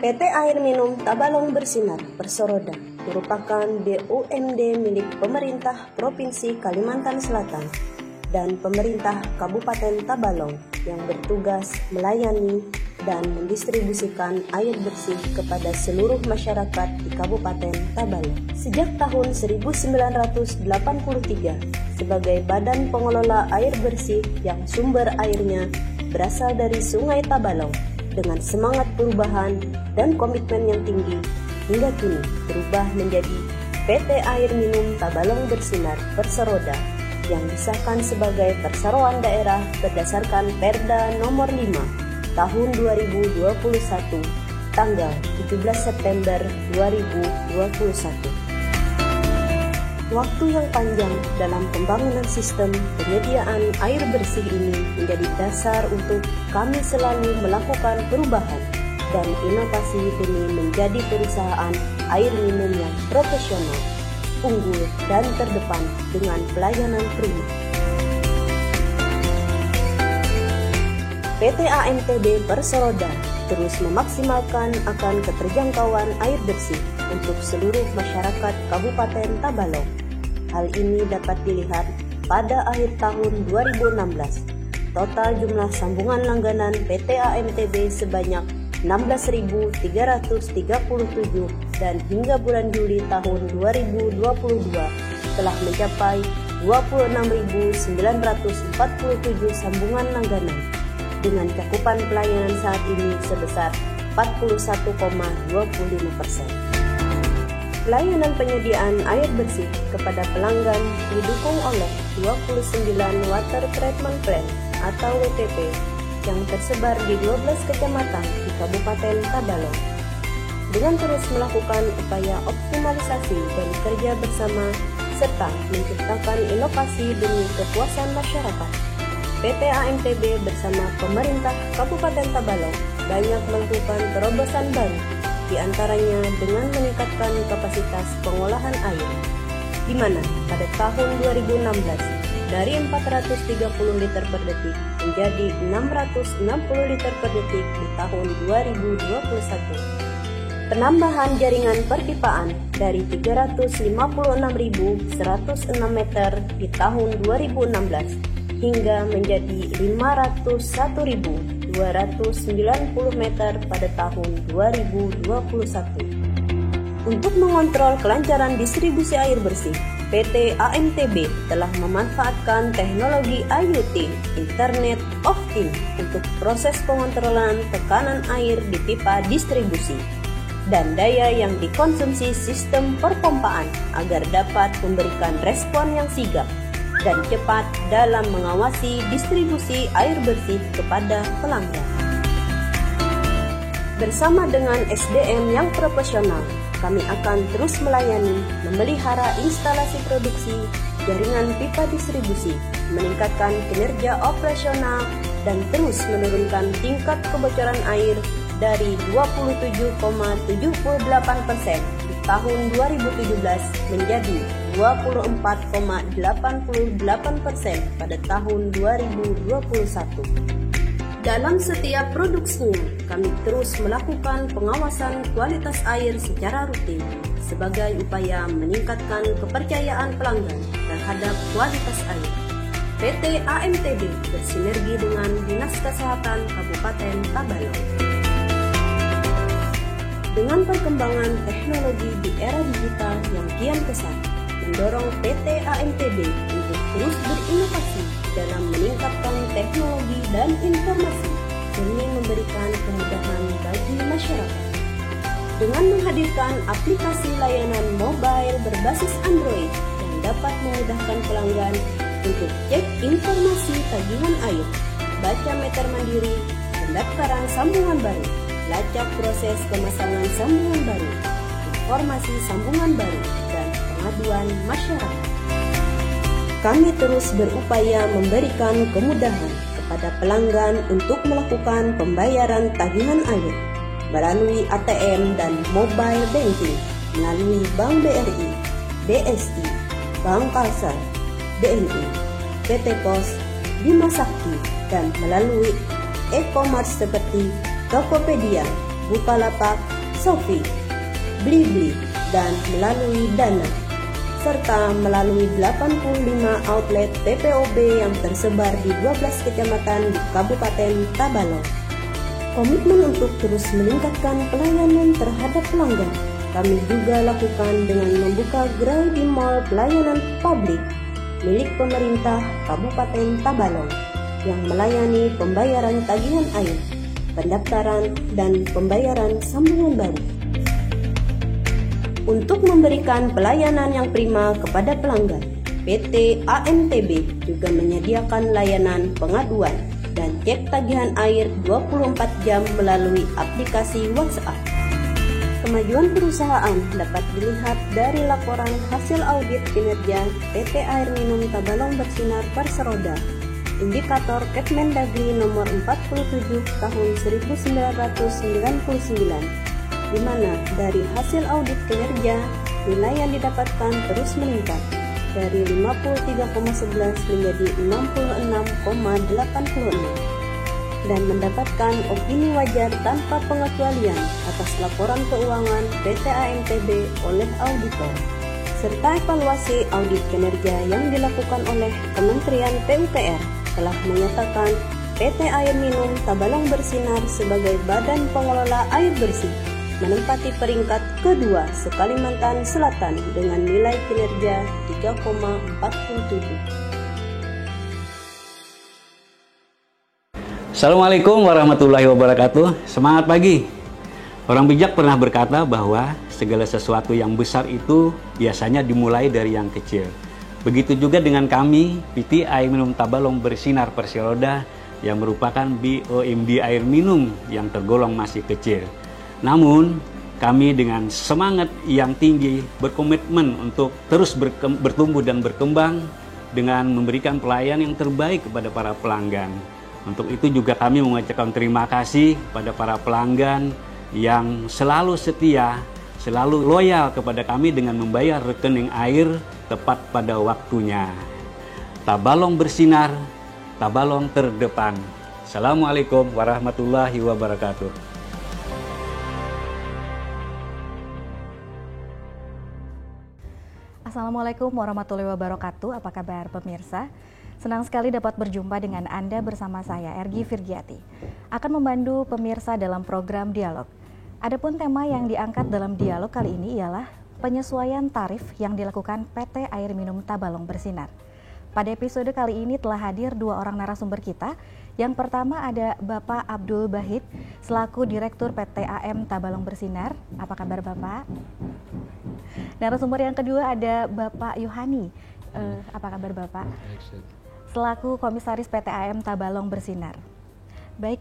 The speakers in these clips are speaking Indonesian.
PT Air Minum Tabalong Bersinar Persoroda merupakan BUMD milik pemerintah Provinsi Kalimantan Selatan dan pemerintah Kabupaten Tabalong yang bertugas melayani dan mendistribusikan air bersih kepada seluruh masyarakat di Kabupaten Tabalong. Sejak tahun 1983 sebagai badan pengelola air bersih yang sumber airnya berasal dari Sungai Tabalong, dengan semangat perubahan dan komitmen yang tinggi, hingga kini berubah menjadi PT Air Minum Tabalong Bersinar Persoroda yang disahkan sebagai perseroan daerah berdasarkan Perda Nomor 5 Tahun 2021 tanggal 17 September 2021. Waktu yang panjang dalam pembangunan sistem penyediaan air bersih ini menjadi dasar untuk kami selalu melakukan perubahan dan inovasi demi menjadi perusahaan air minum yang profesional, unggul, dan terdepan dengan pelayanan prima. PT AMTB Persoroda terus memaksimalkan akan keterjangkauan air bersih untuk seluruh masyarakat Kabupaten Tabalong. Hal ini dapat dilihat pada akhir tahun 2016. Total jumlah sambungan langganan PT AMTB sebanyak 16.337 dan hingga bulan Juli tahun 2022 telah mencapai 26.947 sambungan langganan dengan cakupan pelayanan saat ini sebesar 41,25%. Pelayanan penyediaan air bersih kepada pelanggan didukung oleh 29 Water Treatment Plant atau WTP yang tersebar di 12 kecamatan di Kabupaten Tabalong. Dengan terus melakukan upaya optimalisasi dan kerja bersama serta menciptakan inovasi demi kepuasan masyarakat, PT AMTB bersama pemerintah Kabupaten Tabalong banyak melakukan terobosan baru, di antaranya dengan meningkatkan kapasitas pengolahan air, di mana pada tahun 2016 dari 430 liter per detik menjadi 660 liter per detik di tahun 2021. Penambahan jaringan perpipaan dari 356.106 meter di tahun 2016 hingga menjadi 501.290 meter pada tahun 2021. Untuk mengontrol kelancaran distribusi air bersih, PT AMTB telah memanfaatkan teknologi IoT, Internet of Things, untuk proses pengontrolan tekanan air di pipa distribusi dan daya yang dikonsumsi sistem perpompaan agar dapat memberikan respon yang sigap dan cepat dalam mengawasi distribusi air bersih kepada pelanggan. Bersama dengan SDM yang profesional, kami akan terus melayani, memelihara instalasi produksi, jaringan pipa distribusi, meningkatkan kinerja operasional, dan terus menurunkan tingkat kebocoran air dari 27,78% di tahun 2017 menjadi 24,88% pada tahun 2021. Dalam setiap produksinya, kami terus melakukan pengawasan kualitas air secara rutin sebagai upaya meningkatkan kepercayaan pelanggan terhadap kualitas air. PT AMTB bersinergi dengan Dinas Kesehatan Kabupaten Tabalong. Dengan perkembangan teknologi di era digital yang kian pesat, mendorong PT AMTB untuk terus berinovasi dalam meningkatkan teknologi dan informasi demi memberikan kemudahan bagi masyarakat. Dengan menghadirkan aplikasi layanan mobile berbasis Android yang dapat memudahkan pelanggan untuk cek informasi tagihan air, baca meter mandiri, pendaftaran sambungan baru, lacak proses pemasangan sambungan baru, informasi sambungan baru, dan pengaduan masyarakat. Kami terus berupaya memberikan kemudahan kepada pelanggan untuk melakukan pembayaran tagihan air melalui ATM dan mobile banking melalui Bank BRI, BSI, Bank Kalsel, BNI, PT Pos, Bima Sakti, dan melalui e-commerce seperti Tokopedia, Bukalapak, Shopee, Blibli, dan melalui Dana, serta melalui 85 outlet PPOB yang tersebar di 12 kecamatan di Kabupaten Tabalong. Komitmen untuk terus meningkatkan pelayanan terhadap pelanggan kami juga lakukan dengan membuka gerai di Mall Pelayanan Publik milik pemerintah Kabupaten Tabalong yang melayani pembayaran tagihan air, pendaftaran, dan pembayaran sambungan baru. Untuk memberikan pelayanan yang prima kepada pelanggan, PT AMTB juga menyediakan layanan pengaduan dan cek tagihan air 24 jam melalui aplikasi WhatsApp. Kemajuan perusahaan dapat dilihat dari laporan hasil audit kinerja PT Air Minum Tabalong Bersinar Perseroda, indikator Kemendagri nomor 47 tahun 1999, di mana dari hasil audit kinerja, nilai yang didapatkan terus meningkat dari 53,11 menjadi 66,86 dan mendapatkan opini wajar tanpa pengecualian atas laporan keuangan PT AMTB oleh auditor, serta evaluasi audit kinerja yang dilakukan oleh Kementerian PUPR telah menyatakan PT Air Minum Tabalong Bersinar sebagai badan pengelola air bersih menempati peringkat kedua se-Kalimantan Selatan dengan nilai kinerja 3,47. Assalamualaikum warahmatullahi wabarakatuh. Semangat pagi. Orang bijak pernah berkata bahwa segala sesuatu yang besar itu biasanya dimulai dari yang kecil. Begitu juga dengan kami, PT Air Minum Tabalong Bersinar Perseroda yang merupakan BUMD air minum yang tergolong masih kecil. Namun, kami dengan semangat yang tinggi berkomitmen untuk terus bertumbuh dan berkembang dengan memberikan pelayanan yang terbaik kepada para pelanggan. Untuk itu juga kami mengucapkan terima kasih kepada para pelanggan yang selalu setia, selalu loyal kepada kami dengan membayar rekening air tepat pada waktunya. Tabalong bersinar, Tabalong terdepan. Assalamualaikum warahmatullahi wabarakatuh. Assalamualaikum warahmatullahi wabarakatuh. Apa kabar pemirsa? Senang sekali dapat berjumpa dengan Anda bersama saya, Ergi Virgiati. Akan membantu pemirsa dalam program dialog. Adapun tema yang diangkat dalam dialog kali ini ialah penyesuaian tarif yang dilakukan PT Air Minum Tabalong Bersinar. Pada episode kali ini telah hadir dua orang narasumber kita. Yang pertama ada Bapak Abdul Bahid, selaku Direktur PT AM Tabalong Bersinar. Apa kabar Bapak? Narasumber yang kedua ada Bapak Yohani. Apa kabar Bapak? Selaku Komisaris PT AM Tabalong Bersinar. Baik,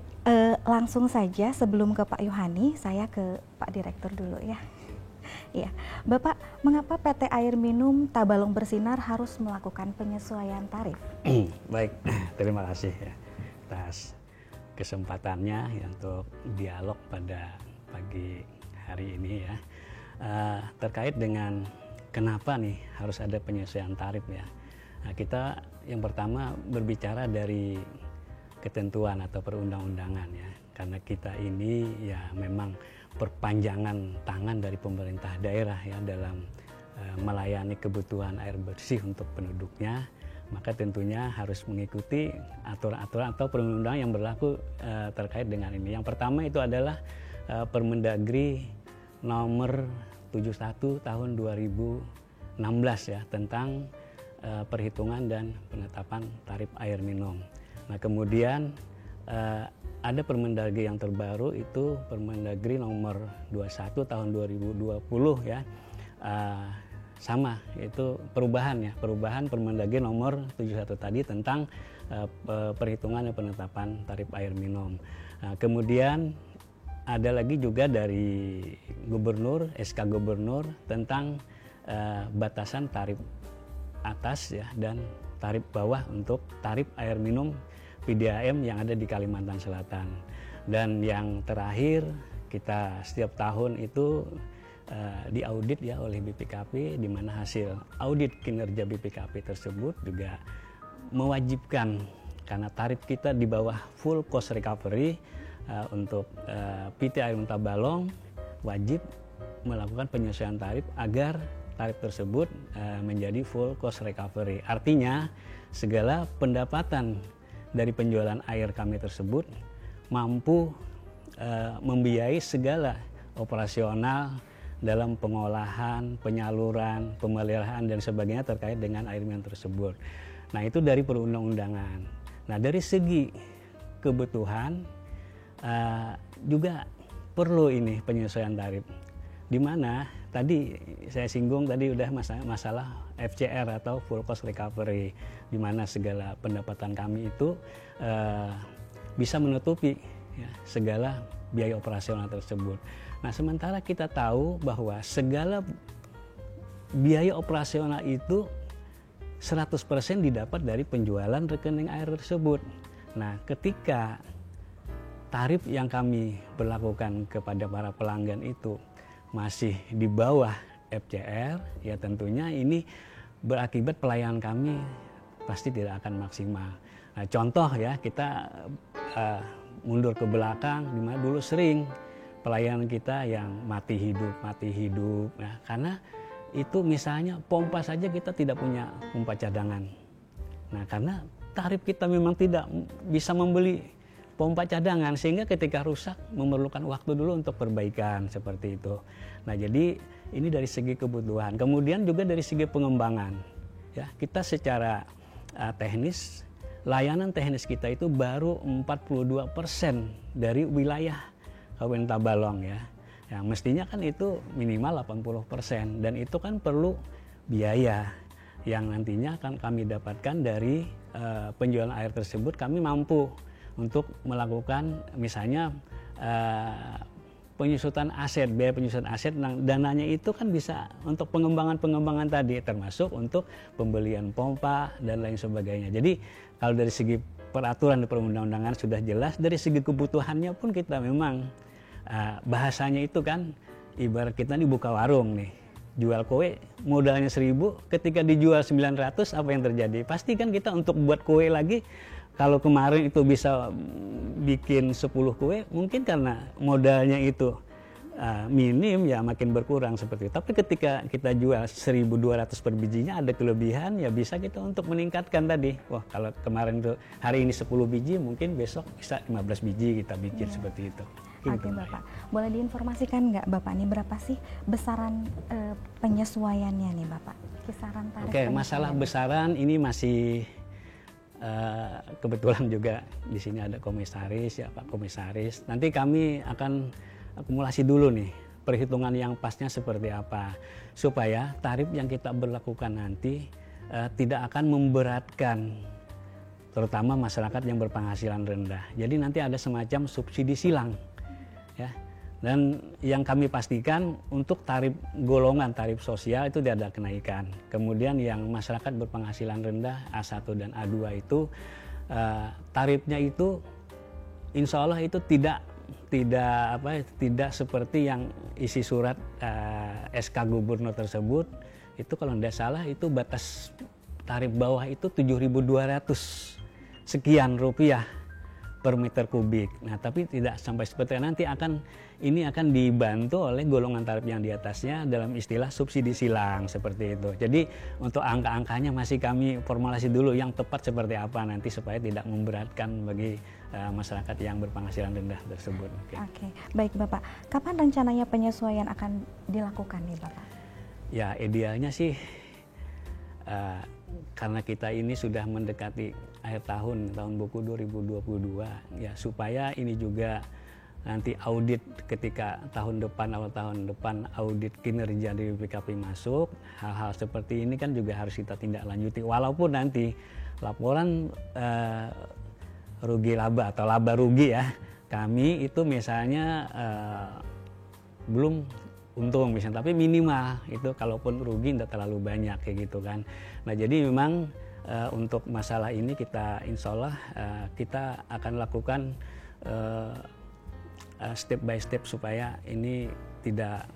langsung saja sebelum ke Pak Yohani, saya ke Pak Direktur dulu ya. Iya, Bapak, mengapa PT Air Minum Tabalong Bersinar harus melakukan penyesuaian tarif? Baik, terima kasih ya atas kesempatannya ya, untuk dialog pada pagi hari ini ya. Terkait dengan kenapa nih harus ada penyesuaian tarif ya. Nah, kita yang pertama berbicara dari ketentuan atau perundang-undangan ya, karena kita ini ya memang perpanjangan tangan dari pemerintah daerah ya dalam melayani kebutuhan air bersih untuk penduduknya, maka tentunya harus mengikuti aturan-aturan atau perundang-undangan yang berlaku terkait dengan ini. Yang pertama itu adalah Permendagri nomor 71 tahun 2016 ya tentang perhitungan dan penetapan tarif air minum. Nah, kemudian ada Permendagri yang terbaru itu Permendagri nomor 21 tahun 2020 ya. Sama, itu perubahan Permendagri nomor 71 tadi tentang perhitungan dan penetapan tarif air minum. Nah, kemudian ada lagi juga dari Gubernur, SK Gubernur tentang batasan tarif atas ya dan tarif bawah untuk tarif air minum PDAM yang ada di Kalimantan Selatan. Dan yang terakhir, kita setiap tahun itu diaudit ya oleh BPKP, di mana hasil audit kinerja BPKP tersebut juga mewajibkan, karena tarif kita di bawah full cost recovery, untuk PT Air Tabalong wajib melakukan penyesuaian tarif agar tarif tersebut menjadi full cost recovery. Artinya segala pendapatan dari penjualan air kami tersebut mampu membiayai segala operasional dalam pengolahan, penyaluran, pemeliharaan dan sebagainya terkait dengan air minum tersebut. Nah, itu dari perundang-undangan. Nah, dari segi kebutuhan juga perlu ini penyesuaian tarif. Di mana tadi saya singgung tadi udah masalah FCR atau full cost recovery, di mana segala pendapatan kami itu bisa menutupi ya, segala biaya operasional tersebut. Nah, sementara kita tahu bahwa segala biaya operasional itu 100% didapat dari penjualan rekening air tersebut. Nah, ketika tarif yang kami berlakukan kepada para pelanggan itu masih di bawah FCR, ya tentunya ini berakibat pelayanan kami pasti tidak akan maksimal. Nah, contoh ya, kita mundur ke belakang, di mana dulu sering pelayanan kita yang mati hidup. Nah, karena itu misalnya pompa saja kita tidak punya pompa cadangan. Nah, karena tarif kita memang tidak bisa membeli pompa cadangan, sehingga ketika rusak memerlukan waktu dulu untuk perbaikan seperti itu. Nah, jadi ini dari segi kebutuhan. Kemudian juga dari segi pengembangan. Ya, kita secara teknis, layanan teknis kita itu baru 42% dari wilayah Kabupaten Tabalong ya. Ya, mestinya kan itu minimal 80%, dan itu kan perlu biaya yang nantinya akan kami dapatkan dari penjualan air tersebut. Kami mampu untuk melakukan misalnya penyusutan aset, biaya penyusutan aset, dananya itu kan bisa untuk pengembangan tadi, termasuk untuk pembelian pompa dan lain sebagainya. Jadi kalau dari segi peraturan dan perundang-undangan sudah jelas, dari segi kebutuhannya pun kita memang bahasanya itu kan ibarat kita nih buka warung nih, jual kue modalnya 1.000, ketika dijual 900 apa yang terjadi? Pasti kan kita untuk buat kue lagi, kalau kemarin itu bisa bikin 10 kue, mungkin karena modalnya itu minim ya makin berkurang seperti itu. Tapi ketika kita jual 1.200 per bijinya ada kelebihan, ya bisa kita untuk meningkatkan tadi. Wah, kalau kemarin tuh hari ini 10 biji, mungkin besok bisa 15 biji kita bikin seperti itu. Oke Bapak, boleh diinformasikan nggak Bapak nih berapa sih besaran penyesuaiannya nih Bapak? Kisaran tarif. Oke, masalah besaran ini masih kebetulan juga di sini ada komisaris ya Pak Komisaris. Nanti kami akan akumulasi dulu nih perhitungan yang pasnya seperti apa, supaya tarif yang kita berlakukan nanti tidak akan memberatkan terutama masyarakat yang berpenghasilan rendah. Jadi nanti ada semacam subsidi silang ya. Dan yang kami pastikan untuk tarif golongan tarif sosial itu tidak ada kenaikan. Kemudian yang masyarakat berpenghasilan rendah A1 dan A2 itu tarifnya itu insya Allah itu tidak seperti yang isi surat SK Gubernur tersebut. Itu kalau tidak salah itu batas tarif bawah itu 7.200 sekian rupiah per meter kubik. Nah, tapi tidak sampai seperti nanti ini akan dibantu oleh golongan tarif yang di atasnya dalam istilah subsidi silang seperti itu. Jadi untuk angka-angkanya masih kami formulasi dulu yang tepat seperti apa nanti supaya tidak memberatkan bagi masyarakat yang berpenghasilan rendah tersebut. Oke, baik Bapak. Kapan rencananya penyesuaian akan dilakukan nih Bapak? Ya, idealnya sih karena kita ini sudah mendekati akhir tahun buku 2022 ya, supaya ini juga nanti audit ketika awal tahun depan audit kinerja dari BPKP masuk, hal-hal seperti ini kan juga harus kita tindak lanjuti, walaupun nanti laporan rugi laba atau laba rugi ya kami itu misalnya belum untung misalnya, tapi minimal itu kalaupun rugi tidak terlalu banyak kayak gitu kan. Nah, jadi memang untuk masalah ini kita insya Allah kita akan lakukan step by step supaya ini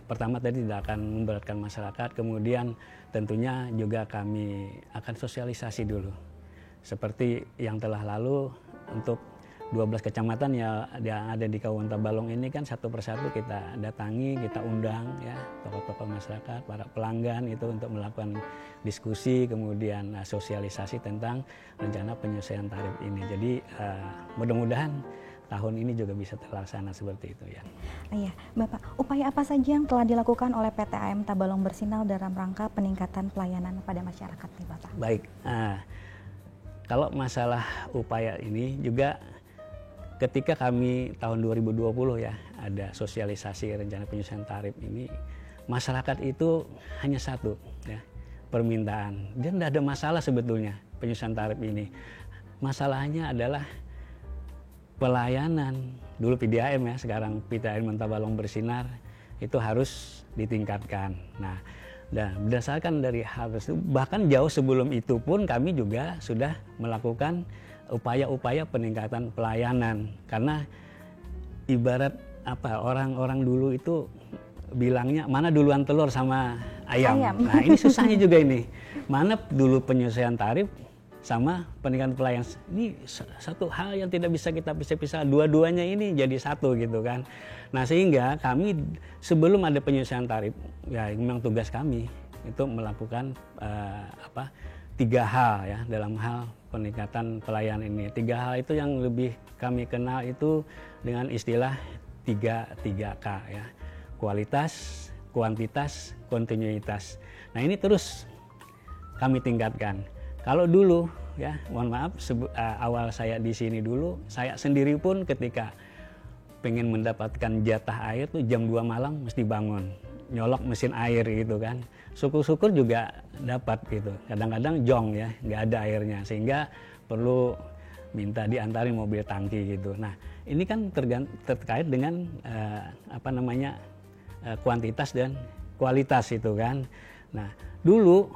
pertama tadi tidak akan memberatkan masyarakat, kemudian tentunya juga kami akan sosialisasi dulu seperti yang telah lalu untuk 12 kecamatan yang ada di Kabupaten Tabalong ini kan satu persatu kita datangi, kita undang ya tokoh-tokoh masyarakat, para pelanggan itu untuk melakukan diskusi, kemudian sosialisasi tentang rencana penyesuaian tarif ini. Jadi mudah-mudahan tahun ini juga bisa terlaksana seperti itu ya. Iya, Bapak, upaya apa saja yang telah dilakukan oleh PT AM Tabalong Bersinar dalam rangka peningkatan pelayanan pada masyarakat nih, Bapak? Baik, kalau masalah upaya ini juga ketika kami tahun 2020 ya ada sosialisasi rencana penyesuaian tarif ini, masyarakat itu hanya satu ya, permintaan. Dia tidak ada masalah sebetulnya penyesuaian tarif ini. Masalahnya adalah pelayanan. Dulu PDAM ya, sekarang PTAM Tabalong Bersinar itu harus ditingkatkan. Nah, dan berdasarkan dari hal tersebut, bahkan jauh sebelum itu pun kami juga sudah melakukan upaya-upaya peningkatan pelayanan, karena ibarat apa, orang-orang dulu itu bilangnya mana duluan telur sama ayam. Nah ini susahnya juga ini, mana dulu penyesuaian tarif sama peningkatan pelayanan. Ini satu hal yang tidak bisa kita pisah-pisah, dua-duanya ini jadi satu gitu kan. Nah sehingga kami sebelum ada penyesuaian tarif ya memang tugas kami itu melakukan 3 hal ya dalam hal peningkatan pelayanan ini. 3 hal itu yang lebih kami kenal itu dengan istilah 3K ya. Kualitas, kuantitas, kontinuitas. Nah ini terus kami tingkatkan. Kalau dulu ya, mohon maaf, awal saya di sini dulu, saya sendiri pun ketika pengen mendapatkan jatah air tuh jam 2 malam mesti bangun, nyolok mesin air gitu kan. Syukur-syukur juga dapat gitu. Kadang-kadang jong ya, nggak ada airnya, sehingga perlu minta diantarin mobil tangki gitu. Nah ini kan terkait dengan kuantitas dan kualitas itu kan. Nah dulu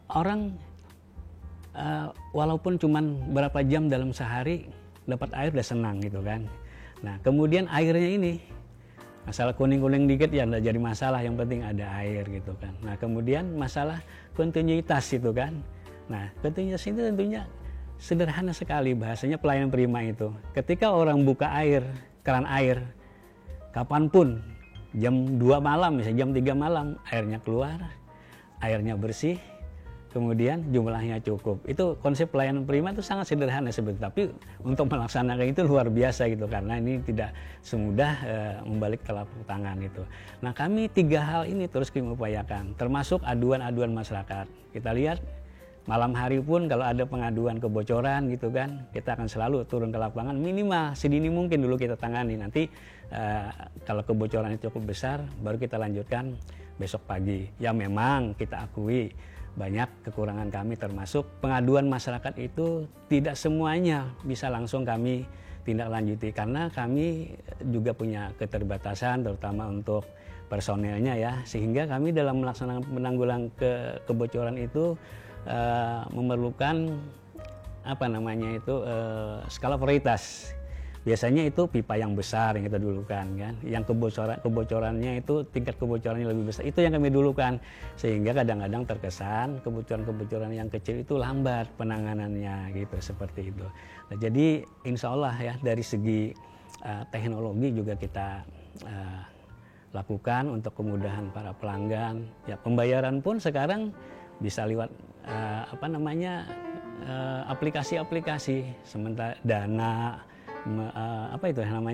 orang walaupun cuman berapa jam dalam sehari dapat air udah senang gitu kan. Nah kemudian airnya ini masalah kuning-kuning dikit ya enggak jadi masalah, yang penting ada air gitu kan. Nah kemudian masalah kontinuitas itu kan. Nah kontinuitas itu tentunya sederhana sekali bahasanya, pelayanan prima itu. Ketika orang buka air, keran air, kapanpun, jam 2 malam, misalnya jam 3 malam, airnya keluar, airnya bersih, kemudian jumlahnya cukup. Itu konsep pelayanan prima itu sangat sederhana sebetulnya, tapi untuk melaksanakan itu luar biasa gitu, karena ini tidak semudah membalik telapak tangan itu. Nah kami 3 hal ini terus kami upayakan, termasuk aduan-aduan masyarakat. Kita lihat malam hari pun kalau ada pengaduan kebocoran gitu kan, kita akan selalu turun ke lapangan, minimal sedini mungkin dulu kita tangani. Nanti kalau kebocoran itu cukup besar, baru kita lanjutkan besok pagi. Ya memang kita akui banyak kekurangan kami, termasuk pengaduan masyarakat itu tidak semuanya bisa langsung kami tindak lanjuti, karena kami juga punya keterbatasan terutama untuk personelnya ya, sehingga kami dalam melaksanakan penanggulangan kebocoran itu memerlukan skala prioritas. Biasanya itu pipa yang besar yang kita dulukan kan, yang kebocorannya itu tingkat kebocorannya lebih besar, itu yang kami dulukan, sehingga kadang-kadang terkesan kebocoran yang kecil itu lambat penanganannya gitu, seperti itu. Nah, jadi insya Allah ya dari segi teknologi juga kita lakukan untuk kemudahan para pelanggan. Ya pembayaran pun sekarang bisa lewat aplikasi-aplikasi, sementara Dana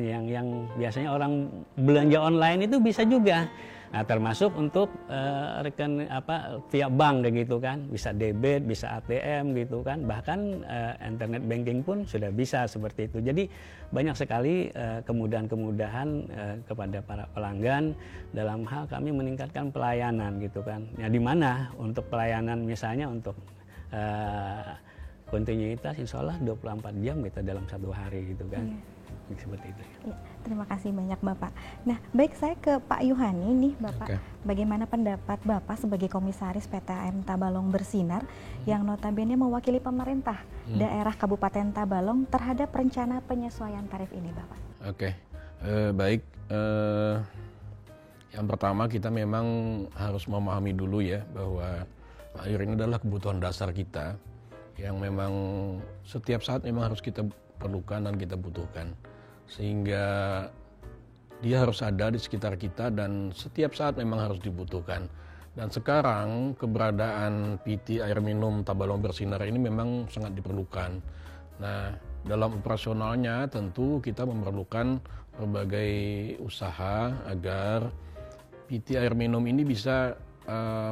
yang biasanya orang belanja online itu bisa juga. Nah, termasuk untuk via bank kayak gitu kan, bisa debit, bisa ATM gitu kan, bahkan internet banking pun sudah bisa seperti itu. Jadi banyak sekali kemudahan-kemudahan kepada para pelanggan dalam hal kami meningkatkan pelayanan gitu kan. Ya di mana untuk pelayanan misalnya untuk kontinuitas insya Allah 24 jam kita dalam 1 hari gitu kan. Seperti itu. Ya, terima kasih banyak Bapak. Nah, baik, saya ke Pak Yuhani nih Bapak. Bagaimana pendapat Bapak sebagai komisaris PT AM Tabalong Bersinar yang notabene mewakili pemerintah daerah Kabupaten Tabalong terhadap rencana penyesuaian tarif ini Bapak? Baik. Yang pertama kita memang harus memahami dulu ya bahwa air ini adalah kebutuhan dasar kita yang memang setiap saat memang harus kita perlukan dan kita butuhkan. Sehingga dia harus ada di sekitar kita dan setiap saat memang harus dibutuhkan. Dan sekarang keberadaan PT air minum Tabalong Bersinar ini memang sangat diperlukan. Nah, dalam operasionalnya tentu kita memerlukan berbagai usaha agar PT air minum ini bisa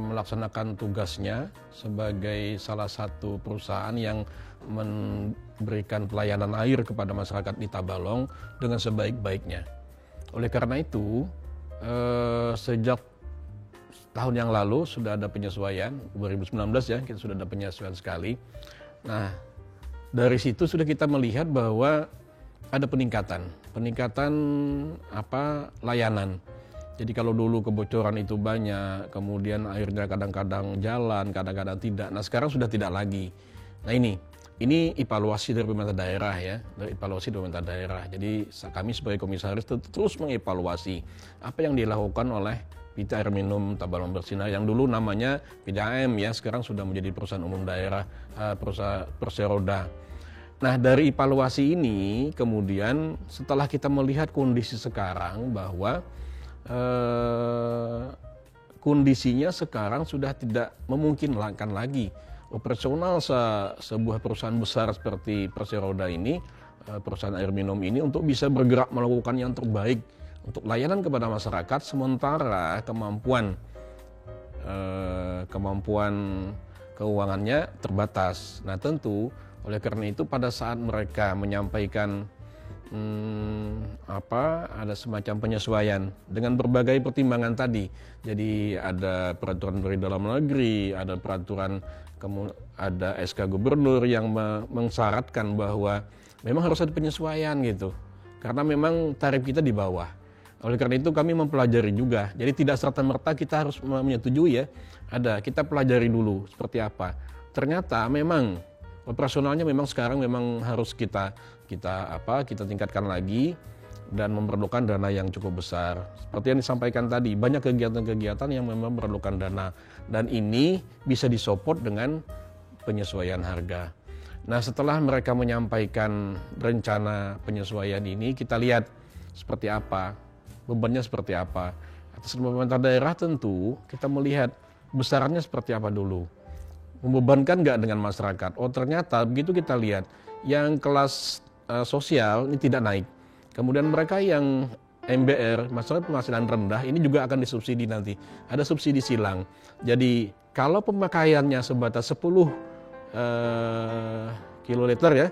melaksanakan tugasnya sebagai salah satu perusahaan yang memberikan pelayanan air kepada masyarakat di Tabalong dengan sebaik-baiknya. Oleh karena itu, sejak tahun yang lalu sudah ada penyesuaian, 2019 ya, kita sudah ada penyesuaian sekali. Nah, dari situ sudah kita melihat bahwa ada peningkatan layanan. Jadi kalau dulu kebocoran itu banyak, kemudian airnya kadang-kadang jalan, kadang-kadang tidak. Nah, sekarang sudah tidak lagi. Nah, ini evaluasi dari pemerintah daerah ya, dari evaluasi dari pemerintah daerah. Jadi kami sebagai komisaris terus mengevaluasi apa yang dilakukan oleh PT Air Minum Tabalong Bersinar yang dulu namanya PDAM ya, sekarang sudah menjadi perusahaan umum daerah, perusahaan Perseroda. Nah, dari evaluasi ini kemudian setelah kita melihat kondisi sekarang bahwa kondisinya sekarang sudah tidak memungkinkan lagi operasional sebuah perusahaan besar seperti Perseroda ini, perusahaan air minum ini untuk bisa bergerak melakukan yang terbaik untuk layanan kepada masyarakat, sementara kemampuan keuangannya terbatas. Nah, tentu oleh karena itu pada saat mereka menyampaikan ada semacam penyesuaian dengan berbagai pertimbangan tadi. Jadi ada peraturan dari dalam negeri, ada peraturan, ada SK gubernur yang mensyaratkan bahwa memang harus ada penyesuaian gitu. Karena memang tarif kita di bawah. Oleh karena itu kami mempelajari juga. Jadi tidak serta-merta kita harus menyetujui ya. Kita pelajari dulu seperti apa. Ternyata memang operasionalnya memang sekarang memang harus kita tingkatkan lagi dan memerlukan dana yang cukup besar. Seperti yang disampaikan tadi, banyak kegiatan-kegiatan yang memang memerlukan dana dan ini bisa disupport dengan penyesuaian harga. Nah, setelah mereka menyampaikan rencana penyesuaian ini, kita lihat seperti apa, bebannya seperti apa. Atas pemerintah daerah tentu kita melihat besarannya seperti apa dulu. Membebankan nggak dengan masyarakat? Oh, ternyata begitu kita lihat yang kelas sosial ini tidak naik. Kemudian mereka yang MBR, masalah penghasilan rendah, ini juga akan disubsidi nanti. Ada subsidi silang. Jadi kalau pemakaiannya sebatas 10 kiloliter ya,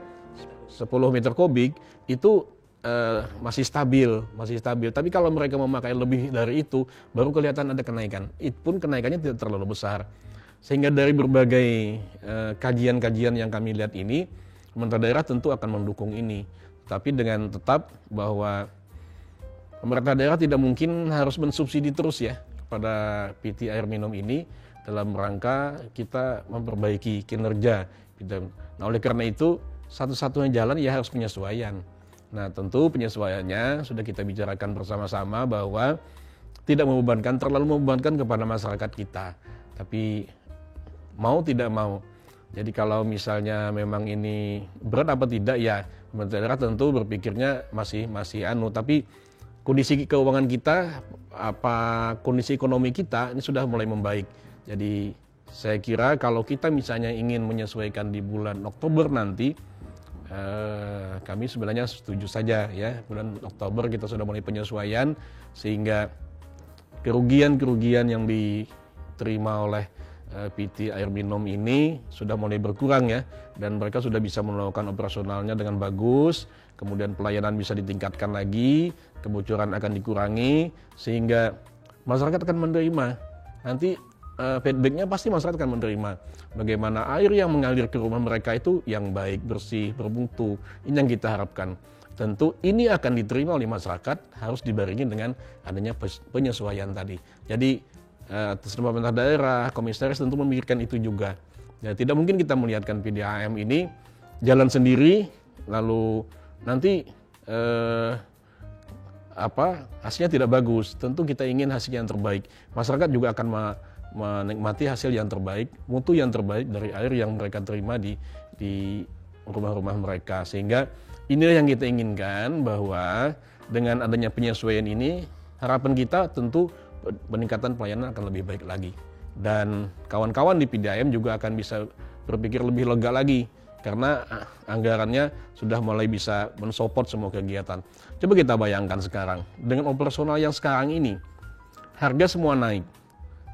10 meter kubik, itu masih stabil. Tapi kalau mereka memakai lebih dari itu, baru kelihatan ada kenaikan. Itu pun kenaikannya tidak terlalu besar. Sehingga dari berbagai kajian-kajian yang kami lihat ini, pemerintah daerah tentu akan mendukung ini. Tapi dengan tetap bahwa pemerintah daerah tidak mungkin harus mensubsidi terus ya kepada PT Air Minum ini dalam rangka kita memperbaiki kinerja. Nah, oleh karena itu satu-satunya jalan ya harus penyesuaian. Nah, tentu penyesuaiannya sudah kita bicarakan bersama-sama bahwa tidak terlalu membebankan kepada masyarakat kita. Tapi mau tidak mau. Jadi kalau misalnya memang ini berat apa tidak ya pemerintah daerah tentu berpikirnya masih tapi kondisi keuangan kita, kondisi ekonomi kita ini sudah mulai membaik. Jadi saya kira kalau kita misalnya ingin menyesuaikan di bulan Oktober nanti, kami sebenarnya setuju saja ya. Bulan Oktober kita sudah mulai penyesuaian sehingga kerugian yang diterima oleh PT Air Minum ini sudah mulai berkurang ya, dan mereka sudah bisa melakukan operasionalnya dengan bagus, kemudian pelayanan bisa ditingkatkan lagi, kebocoran akan dikurangi, sehingga masyarakat akan menerima. Nanti feedbacknya pasti masyarakat akan menerima bagaimana air yang mengalir ke rumah mereka itu yang baik, bersih, bermutu. Ini yang kita harapkan. Tentu ini akan diterima oleh masyarakat, harus dibarengi dengan adanya penyesuaian tadi. Jadi atas nama pemerintah daerah, komisaris tentu memikirkan itu juga. Ya, tidak mungkin kita melihatkan PDAM ini jalan sendiri, lalu nanti hasilnya tidak bagus. Tentu kita ingin hasil yang terbaik. Masyarakat juga akan menikmati hasil yang terbaik, mutu yang terbaik dari air yang mereka terima di rumah-rumah mereka. Sehingga inilah yang kita inginkan, bahwa dengan adanya penyesuaian ini, harapan kita tentu peningkatan pelayanan akan lebih baik lagi. Dan kawan-kawan di PDAM juga akan bisa berpikir lebih lega lagi, karena anggarannya sudah mulai bisa mensupport semua kegiatan. Coba kita bayangkan sekarang, dengan operasional yang sekarang ini, harga semua naik.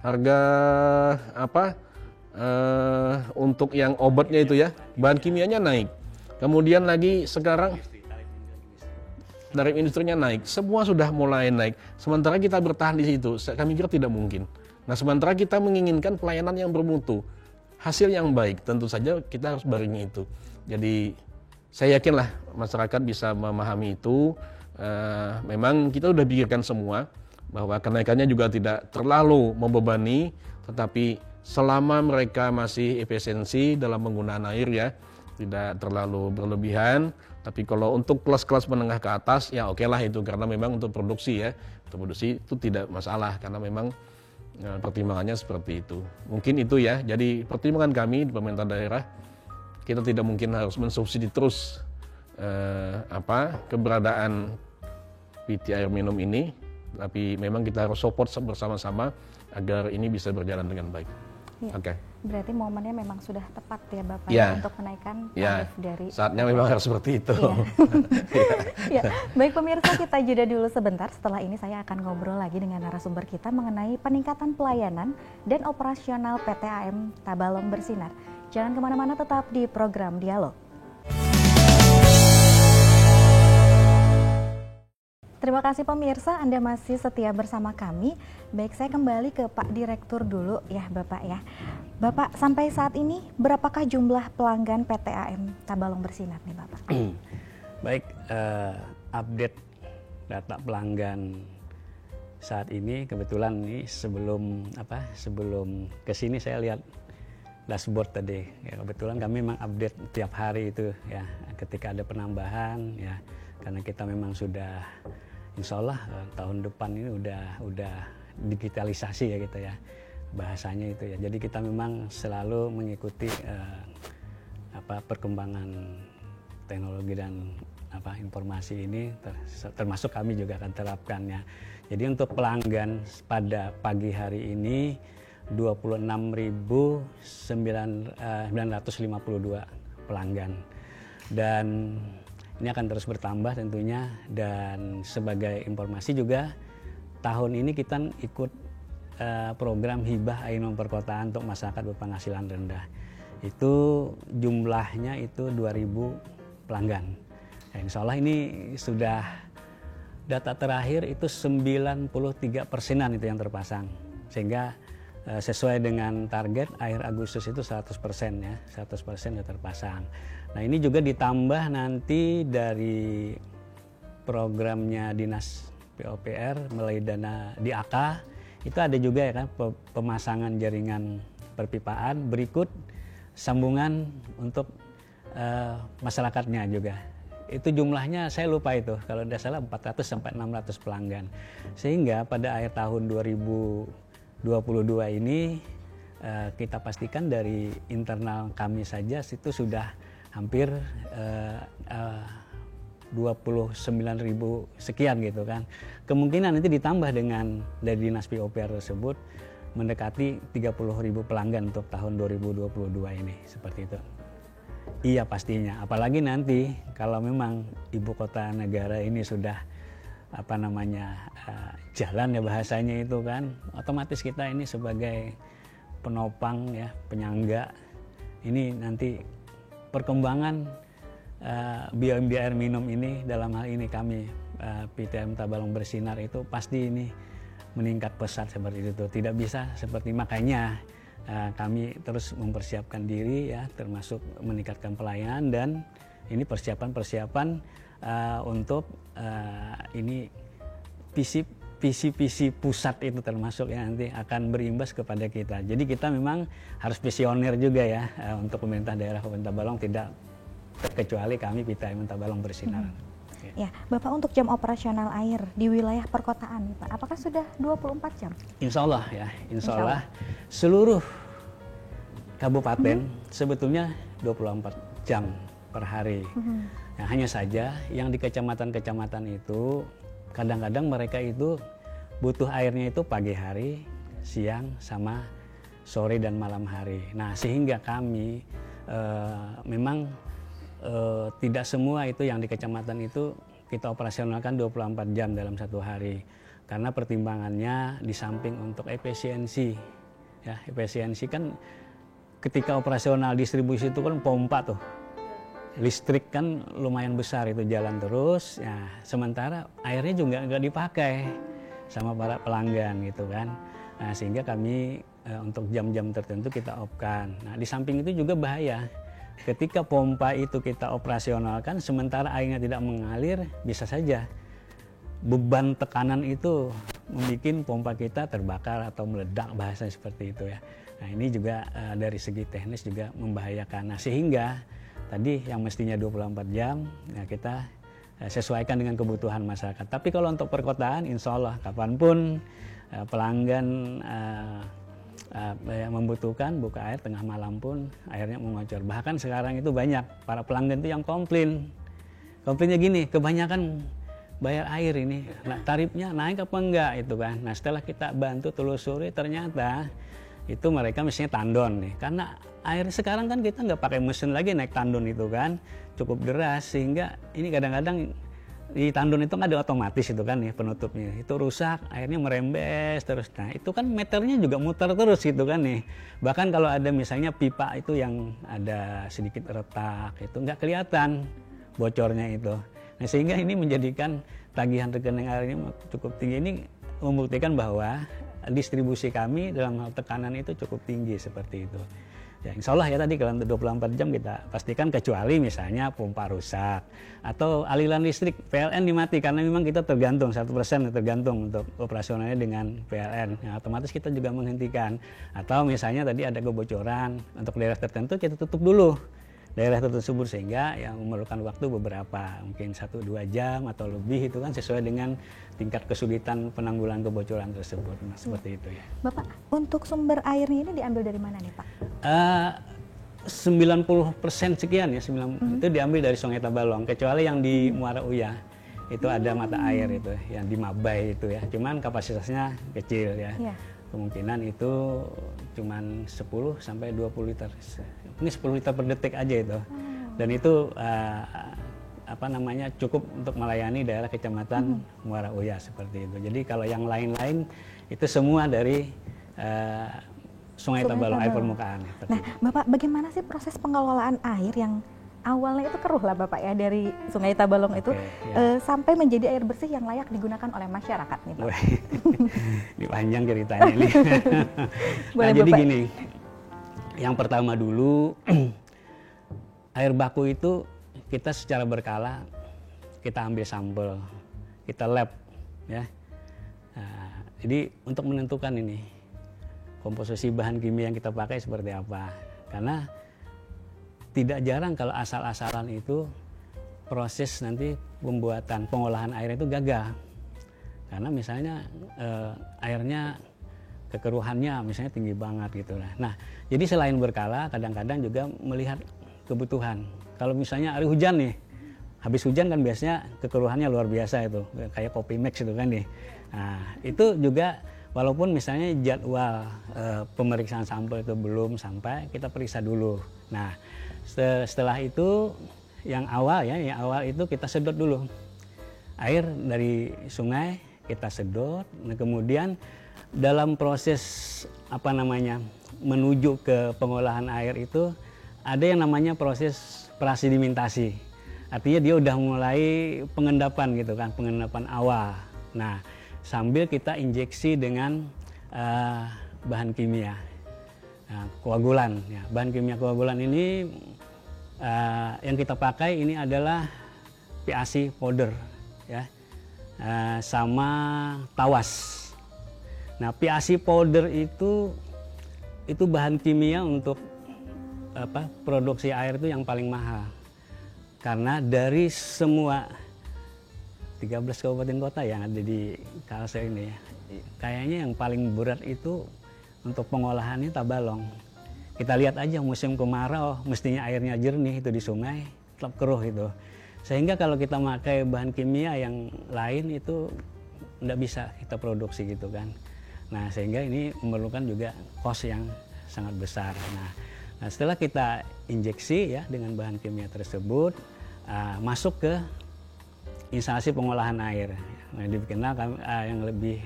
Harga untuk yang obatnya itu ya, bahan kimianya naik. Kemudian lagi sekarang tarif industrinya naik, semua sudah mulai naik. Sementara kita bertahan di situ, kami kira tidak mungkin. Nah, sementara kita menginginkan pelayanan yang bermutu, hasil yang baik, tentu saja kita harus barengi itu. Jadi saya yakinlah masyarakat bisa memahami itu. Memang kita sudah pikirkan semua bahwa kenaikannya juga tidak terlalu membebani, tetapi selama mereka masih efisiensi dalam penggunaan air ya, tidak terlalu berlebihan. Tapi kalau untuk kelas-kelas menengah ke atas ya oke lah itu, karena memang untuk produksi ya, untuk produksi itu tidak masalah, karena memang pertimbangannya seperti itu. Mungkin itu ya, jadi pertimbangan kami di pemerintah daerah, kita tidak mungkin harus mensubsidi terus keberadaan PT air minum ini, tapi memang kita harus support bersama-sama agar ini bisa berjalan dengan baik. Ya. Oke. Berarti momennya memang sudah tepat ya Bapak ya, untuk menaikkan ya, tarif dari saatnya memang harus seperti itu. Ya. Baik pemirsa, kita jeda dulu sebentar. Setelah ini saya akan ngobrol lagi dengan narasumber kita mengenai peningkatan pelayanan dan operasional PT AM Tabalong Bersinar. Jangan kemana-mana, tetap di program Dialog. Terima kasih pemirsa, Anda masih setia bersama kami. Baik, saya kembali ke Pak Direktur dulu ya Bapak ya. Bapak, sampai saat ini berapakah jumlah pelanggan PT AM Tabalong Bersinar nih Bapak? Baik, update data pelanggan saat ini kebetulan nih sebelum kesini saya lihat dashboard tadi. Ya, kebetulan kami memang update tiap hari itu ya, ketika ada penambahan ya, karena kita memang sudah insya Allah tahun depan ini udah digitalisasi ya gitu ya, bahasanya itu ya. Jadi kita memang selalu mengikuti perkembangan teknologi dan informasi ini, termasuk kami juga akan terapkannya. Jadi untuk pelanggan pada pagi hari ini 26.952 pelanggan, dan ini akan terus bertambah tentunya. Dan sebagai informasi juga, tahun ini kita ikut program hibah air minum perkotaan untuk masyarakat berpenghasilan rendah. Itu jumlahnya itu 2.000 pelanggan. Ya, insya Allah ini sudah data terakhir itu 93%-an itu yang terpasang. Sehingga sesuai dengan target akhir Agustus itu 100% ya, 100% sudah terpasang. Nah ini juga ditambah nanti dari programnya Dinas PUPR melalui dana DAK, itu ada juga ya kan pemasangan jaringan perpipaan berikut sambungan untuk masyarakatnya juga. Itu jumlahnya saya lupa itu, kalau tidak salah 400 sampai 600 pelanggan. Sehingga pada akhir tahun 2022 ini kita pastikan dari internal kami saja itu sudah hampir 29.000 sekian gitu kan. Kemungkinan nanti ditambah dengan dari Dinas PUPR tersebut mendekati 30.000 pelanggan untuk tahun 2022 ini, seperti itu. Iya pastinya, apalagi nanti kalau memang ibu kota negara ini sudah jalan ya bahasanya itu kan, otomatis kita ini sebagai penopang ya, penyangga ini nanti perkembangan BOMB air minum ini, dalam hal ini kami PT AM Tabalong Bersinar itu pasti ini meningkat pesat seperti itu. Tidak bisa seperti, makanya kami terus mempersiapkan diri ya, termasuk meningkatkan pelayanan, dan ini persiapan untuk ini visi pusat itu termasuk ya nanti akan berimbas kepada kita. Jadi kita memang harus visioner juga ya untuk pemerintah daerah Kabupaten Tabalong, tidak terkecuali kami PT AM Tabalong Bersinar. Ya, Bapak, untuk jam operasional air di wilayah perkotaan, Pak, apakah sudah 24 jam? Insya Allah ya, insya Allah seluruh kabupaten sebetulnya 24 jam per hari. Nah, hanya saja yang di kecamatan-kecamatan itu kadang-kadang mereka itu butuh airnya itu pagi hari, siang, sama sore dan malam hari. Nah, sehingga kami memang tidak semua itu yang di kecamatan itu kita operasionalkan 24 jam dalam satu hari. Karena pertimbangannya di samping untuk efisiensi. Ya, efisiensi kan ketika operasional distribusi itu kan pompa tuh. Listrik kan lumayan besar itu jalan terus. Ya, sementara airnya juga nggak dipakai sama para pelanggan gitu kan. Nah, sehingga kami untuk jam-jam tertentu kita off-kan. Nah, di samping itu juga bahaya. Ketika pompa itu kita operasionalkan, sementara airnya tidak mengalir, bisa saja beban tekanan itu membuat pompa kita terbakar atau meledak, bahasa seperti itu ya. Nah, ini juga dari segi teknis juga membahayakan. Nah, sehingga tadi yang mestinya 24 jam, ya kita sesuaikan dengan kebutuhan masyarakat. Tapi kalau untuk perkotaan, insya Allah kapanpun pelanggan yang membutuhkan buka air tengah malam pun airnya mengocor. Bahkan sekarang itu banyak para pelanggan itu yang komplainnya gini, kebanyakan bayar air ini, nah, tarifnya naik apa enggak itu kan. Nah, setelah kita bantu telusuri ternyata itu mereka misalnya tandon nih, karena air sekarang kan kita nggak pakai mesin lagi naik tandon itu kan, cukup deras, sehingga ini kadang-kadang di tandon itu ada otomatis itu kan nih penutupnya, itu rusak, airnya merembes terus. Nah, itu kan meternya juga muter terus gitu kan nih. Bahkan kalau ada misalnya pipa itu yang ada sedikit retak, itu nggak kelihatan bocornya itu. Nah, sehingga ini menjadikan tagihan rekening airnya cukup tinggi. Ini membuktikan bahwa distribusi kami dalam hal tekanan itu cukup tinggi seperti itu. Ya, insya Allah ya tadi kalau 24 jam kita pastikan, kecuali misalnya pompa rusak atau aliran listrik PLN dimati, karena memang kita tergantung 1% tergantung untuk operasionalnya dengan PLN. Ya, otomatis kita juga menghentikan. Atau misalnya tadi ada kebocoran untuk daerah tertentu kita tutup dulu daerah tersebut, sehingga yang memerlukan waktu beberapa, mungkin 1-2 jam atau lebih, itu kan sesuai dengan tingkat kesulitan penanggulangan kebocoran tersebut. Nah, seperti itu ya. Bapak, untuk sumber airnya ini diambil dari mana nih Pak? 90% sekian ya, itu diambil dari Sungai Tabalong, kecuali yang di Muara Uya. Itu ada mata air itu yang di Mabai itu ya. Cuman kapasitasnya kecil ya. Kemungkinan itu cuman 10 sampai 20 liter. Ini 10 liter per detik aja itu. Dan itu cukup untuk melayani daerah kecamatan Muara Uya seperti itu. Jadi kalau yang lain-lain itu semua dari Sungai Tabalong, air permukaan. Nah, Bapak, bagaimana sih proses pengelolaan air yang awalnya itu keruh lah Bapak ya, dari Sungai Tabalong itu sampai menjadi air bersih yang layak digunakan oleh masyarakat nih Pak? Ini panjang ceritanya nih. Nah, jadi gini, yang pertama dulu air baku itu kita secara berkala kita ambil sampel, kita lab ya. Nah, jadi untuk menentukan ini komposisi bahan kimia yang kita pakai seperti apa, karena tidak jarang kalau asal-asalan itu proses nanti pembuatan pengolahan air itu gagal, karena misalnya airnya kekeruhannya misalnya tinggi banget gitu lah. Nah, jadi selain berkala, kadang-kadang juga melihat kebutuhan. Kalau misalnya hari hujan nih, habis hujan kan biasanya kekeruhannya luar biasa itu, kayak kopi max itu kan nih. Nah, itu juga walaupun misalnya jadwal pemeriksaan sampel itu belum sampai, kita periksa dulu. Nah, setelah itu yang awal itu kita sedot dulu. Air dari sungai kita sedot. Nah, kemudian dalam proses menuju ke pengolahan air itu ada yang namanya proses prasedimentasi. Artinya dia udah mulai pengendapan gitu kan, pengendapan awal. Nah, sambil kita injeksi dengan bahan kimia, koagulan. Ya, bahan kimia koagulan ini yang kita pakai ini adalah PAC powder, ya, sama tawas. Nah, PAC powder itu bahan kimia untuk produksi air itu yang paling mahal, karena dari semua 13 kabupaten kota yang ada di Kalsel ini, kayaknya yang paling berat itu untuk pengolahannya Tabalong. Kita lihat aja musim kemarau, mestinya airnya jernih itu di sungai, tetap keruh itu. Sehingga kalau kita pakai bahan kimia yang lain itu tidak bisa kita produksi gitu kan. Nah sehingga ini memerlukan juga cost yang sangat besar. Nah setelah kita injeksi ya dengan bahan kimia tersebut, masuk ke instalasi pengolahan air. Nah, dikenal yang lebih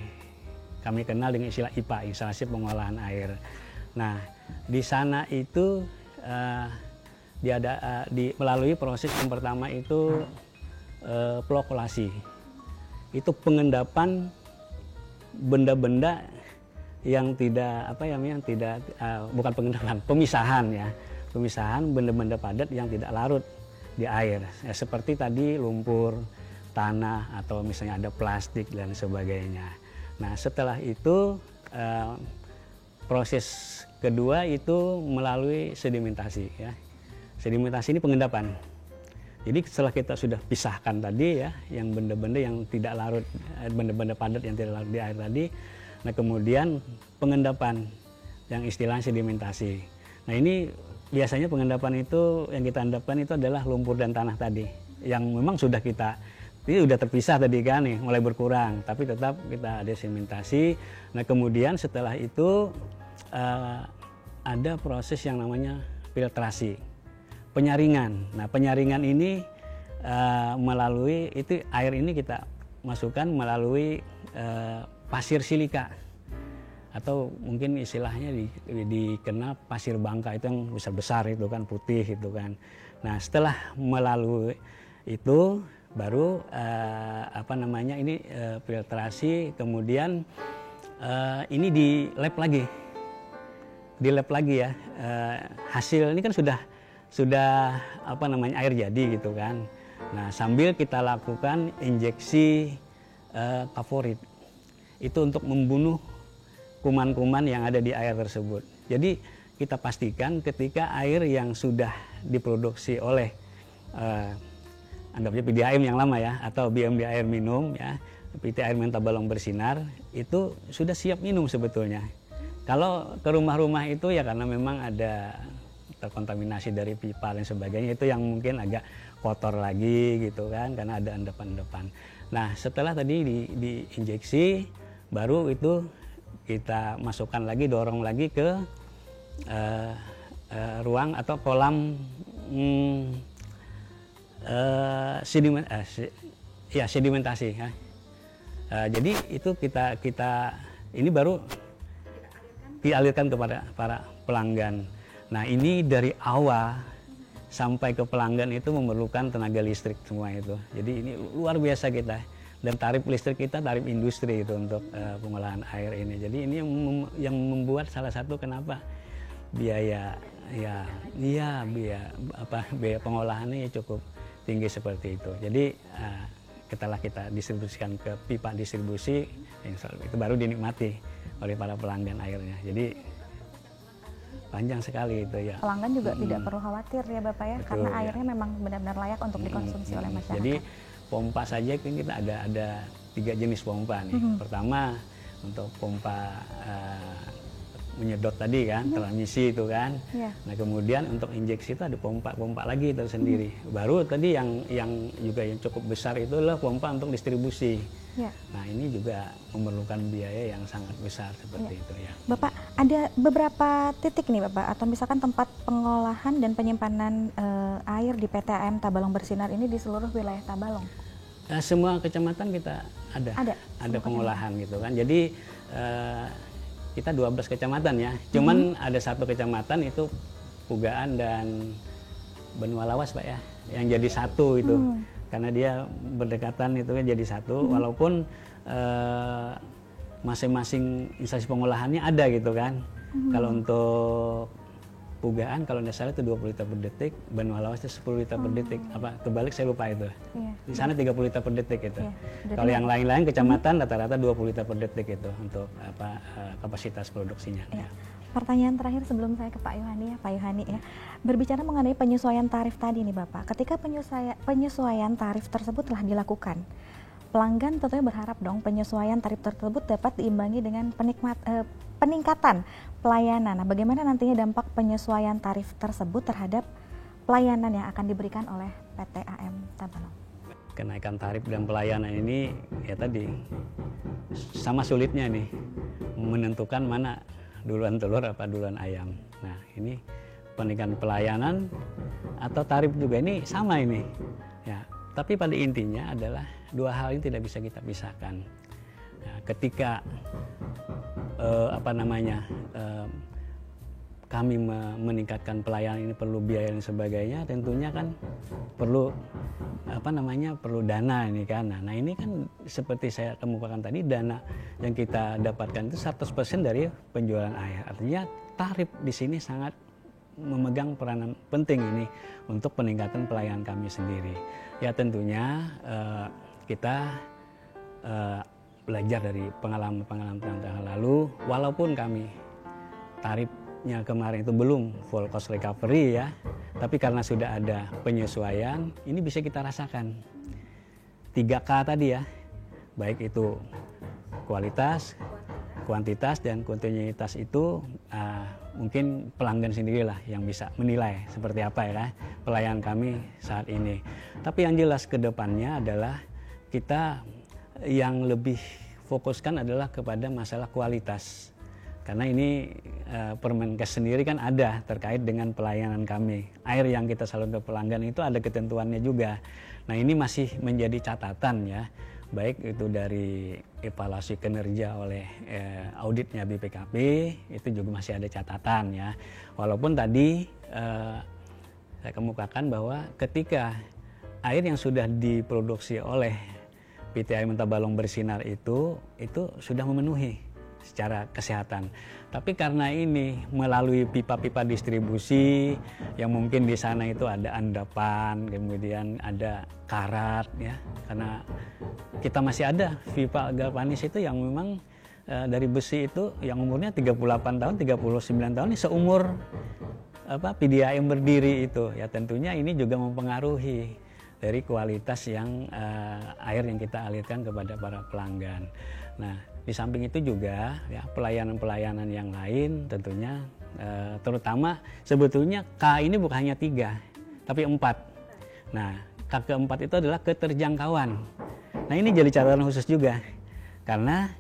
kami kenal dengan istilah IPA, instalasi pengolahan air. Nah di sana itu melalui proses yang pertama itu flokulasi. Itu pengendapan benda-benda yang tidak bukan pengendapan, pemisahan benda-benda padat yang tidak larut di air, ya, seperti tadi lumpur, tanah, atau misalnya ada plastik dan sebagainya. Nah setelah itu proses kedua itu melalui sedimentasi ya. Sedimentasi ini pengendapan. Jadi setelah kita sudah pisahkan tadi ya, yang benda-benda yang tidak larut, benda-benda padat yang tidak larut di air tadi, nah kemudian pengendapan yang istilahnya sedimentasi. Nah ini biasanya pengendapan itu yang kita endapkan itu adalah lumpur dan tanah tadi, yang memang sudah ini sudah terpisah tadi kan nih, mulai berkurang, tapi tetap kita ada sedimentasi. Nah kemudian setelah itu ada proses yang namanya filtrasi, penyaringan. Nah penyaringan ini melalui itu air ini kita masukkan melalui pasir silika, atau mungkin istilahnya dikenal pasir bangka, itu yang besar-besar itu kan, putih itu kan. Nah setelah melalui itu baru ini filtrasi, kemudian ini di lab lagi ya. Hasil ini kan sudah air jadi gitu kan. Nah sambil kita lakukan injeksi kaporit itu untuk membunuh kuman-kuman yang ada di air tersebut. Jadi kita pastikan ketika air yang sudah diproduksi oleh anggapnya PDAM yang lama ya, atau BMD air minum ya, PT Air Minum Tabalong Bersinar, itu sudah siap minum sebetulnya. Kalau ke rumah-rumah itu ya karena memang ada terkontaminasi dari pipa dan sebagainya, itu yang mungkin agak kotor lagi gitu kan, karena ada endapan-endapan. Nah setelah tadi diinjeksi, baru itu kita masukkan lagi, dorong lagi ke ruang atau kolam sedimentasi ya. Jadi itu kita ini baru dialirkan kepada para pelanggan. Nah ini dari awal sampai ke pelanggan itu memerlukan tenaga listrik semua itu. Jadi ini luar biasa kita, dan tarif listrik kita tarif industri itu untuk pengolahan air ini. Jadi ini yang membuat salah satu kenapa biaya pengolahannya cukup tinggi seperti itu. Jadi setelah kita distribusikan ke pipa distribusi, itu baru dinikmati oleh para pelanggan airnya. Jadi panjang sekali itu ya. Pelanggan juga tidak perlu khawatir ya Bapak ya, betul, karena airnya memang benar-benar layak untuk dikonsumsi oleh masyarakat. Jadi pompa saja kita ada 3 jenis pompa nih. Pertama untuk pompa menyedot tadi kan, transmisi itu kan. Nah kemudian untuk injeksi itu ada pompa lagi tersendiri. Baru tadi yang juga yang cukup besar itu adalah pompa untuk distribusi. Nah ini juga memerlukan biaya yang sangat besar seperti itu ya. Bapak, ada beberapa titik nih Bapak, atau misalkan tempat pengolahan dan penyimpanan air di PT AM Tabalong Bersinar ini di seluruh wilayah Tabalong? Semua kecamatan kita ada pengolahan gitu kan. Jadi kita 12 kecamatan ya. Cuman ada satu kecamatan itu Pugaan dan Benua Lawas Pak ya, yang jadi satu itu. Karena dia berdekatan itu kan jadi satu, walaupun masing-masing instansi pengolahannya ada gitu kan. Kalau untuk Pugaan kalau tidak salah itu 20 liter per detik, Benua Lawas itu 10 liter per detik. Apa kebalik saya lupa itu. Di sana 30 liter per detik itu. Kalau yang lain-lain kecamatan rata-rata 20 liter per detik itu untuk kapasitas produksinya. Pertanyaan terakhir sebelum saya ke Pak Yohani ya, Pak Yohani ya. Berbicara mengenai penyesuaian tarif tadi nih Bapak. Ketika penyesuaian tarif tersebut telah dilakukan, pelanggan tentunya berharap dong penyesuaian tarif tersebut dapat diimbangi dengan peningkatan pelayanan. Nah, bagaimana nantinya dampak penyesuaian tarif tersebut terhadap pelayanan yang akan diberikan oleh PT AM Tabalong? Kenaikan tarif dan pelayanan ini ya tadi sama sulitnya nih menentukan mana duluan telur apa duluan ayam. Nah ini peningkatan pelayanan atau tarif juga ini sama ini ya, tapi pada intinya adalah dua hal ini tidak bisa kita pisahkan. Nah, ketika kami meningkatkan pelayanan ini perlu biaya dan sebagainya, tentunya kan perlu perlu dana ini kan. Nah ini kan seperti saya kemukakan tadi, dana yang kita dapatkan itu 100% dari penjualan air. Artinya tarif di sini sangat memegang peranan penting ini untuk peningkatan pelayanan kami sendiri. Ya tentunya kita belajar dari pengalaman-pengalaman tahun lalu, walaupun kami tarifnya kemarin itu belum full cost recovery ya, tapi karena sudah ada penyesuaian, ini bisa kita rasakan 3K tadi ya, baik itu kualitas, kuantitas, dan kontinuitas itu mungkin pelanggan sendirilah yang bisa menilai seperti apa ya pelayanan kami saat ini. Tapi yang jelas ke depannya adalah kita yang lebih fokuskan adalah kepada masalah kualitas. Karena ini Permenkes sendiri kan ada terkait dengan pelayanan kami. Air yang kita salurkan ke pelanggan itu ada ketentuannya juga. Nah ini masih menjadi catatan ya, baik itu dari evaluasi kinerja oleh auditnya BPKP, itu juga masih ada catatan ya. Walaupun tadi saya kemukakan bahwa ketika air yang sudah diproduksi oleh PT AM Tabalong Bersinar itu sudah memenuhi secara kesehatan. Tapi karena ini melalui pipa-pipa distribusi yang mungkin di sana itu ada endapan, kemudian ada karat ya. Karena kita masih ada pipa galvanis itu yang memang dari besi itu yang umurnya 38 tahun, 39 tahun, ini seumur PDAM berdiri itu. Ya tentunya ini juga mempengaruhi dari kualitas yang air yang kita alirkan kepada para pelanggan. Nah, di samping itu juga ya pelayanan-pelayanan yang lain tentunya terutama sebetulnya K ini bukan hanya 3 tapi 4. Nah, K keempat itu adalah keterjangkauan. Nah, ini jadi catatan khusus juga karena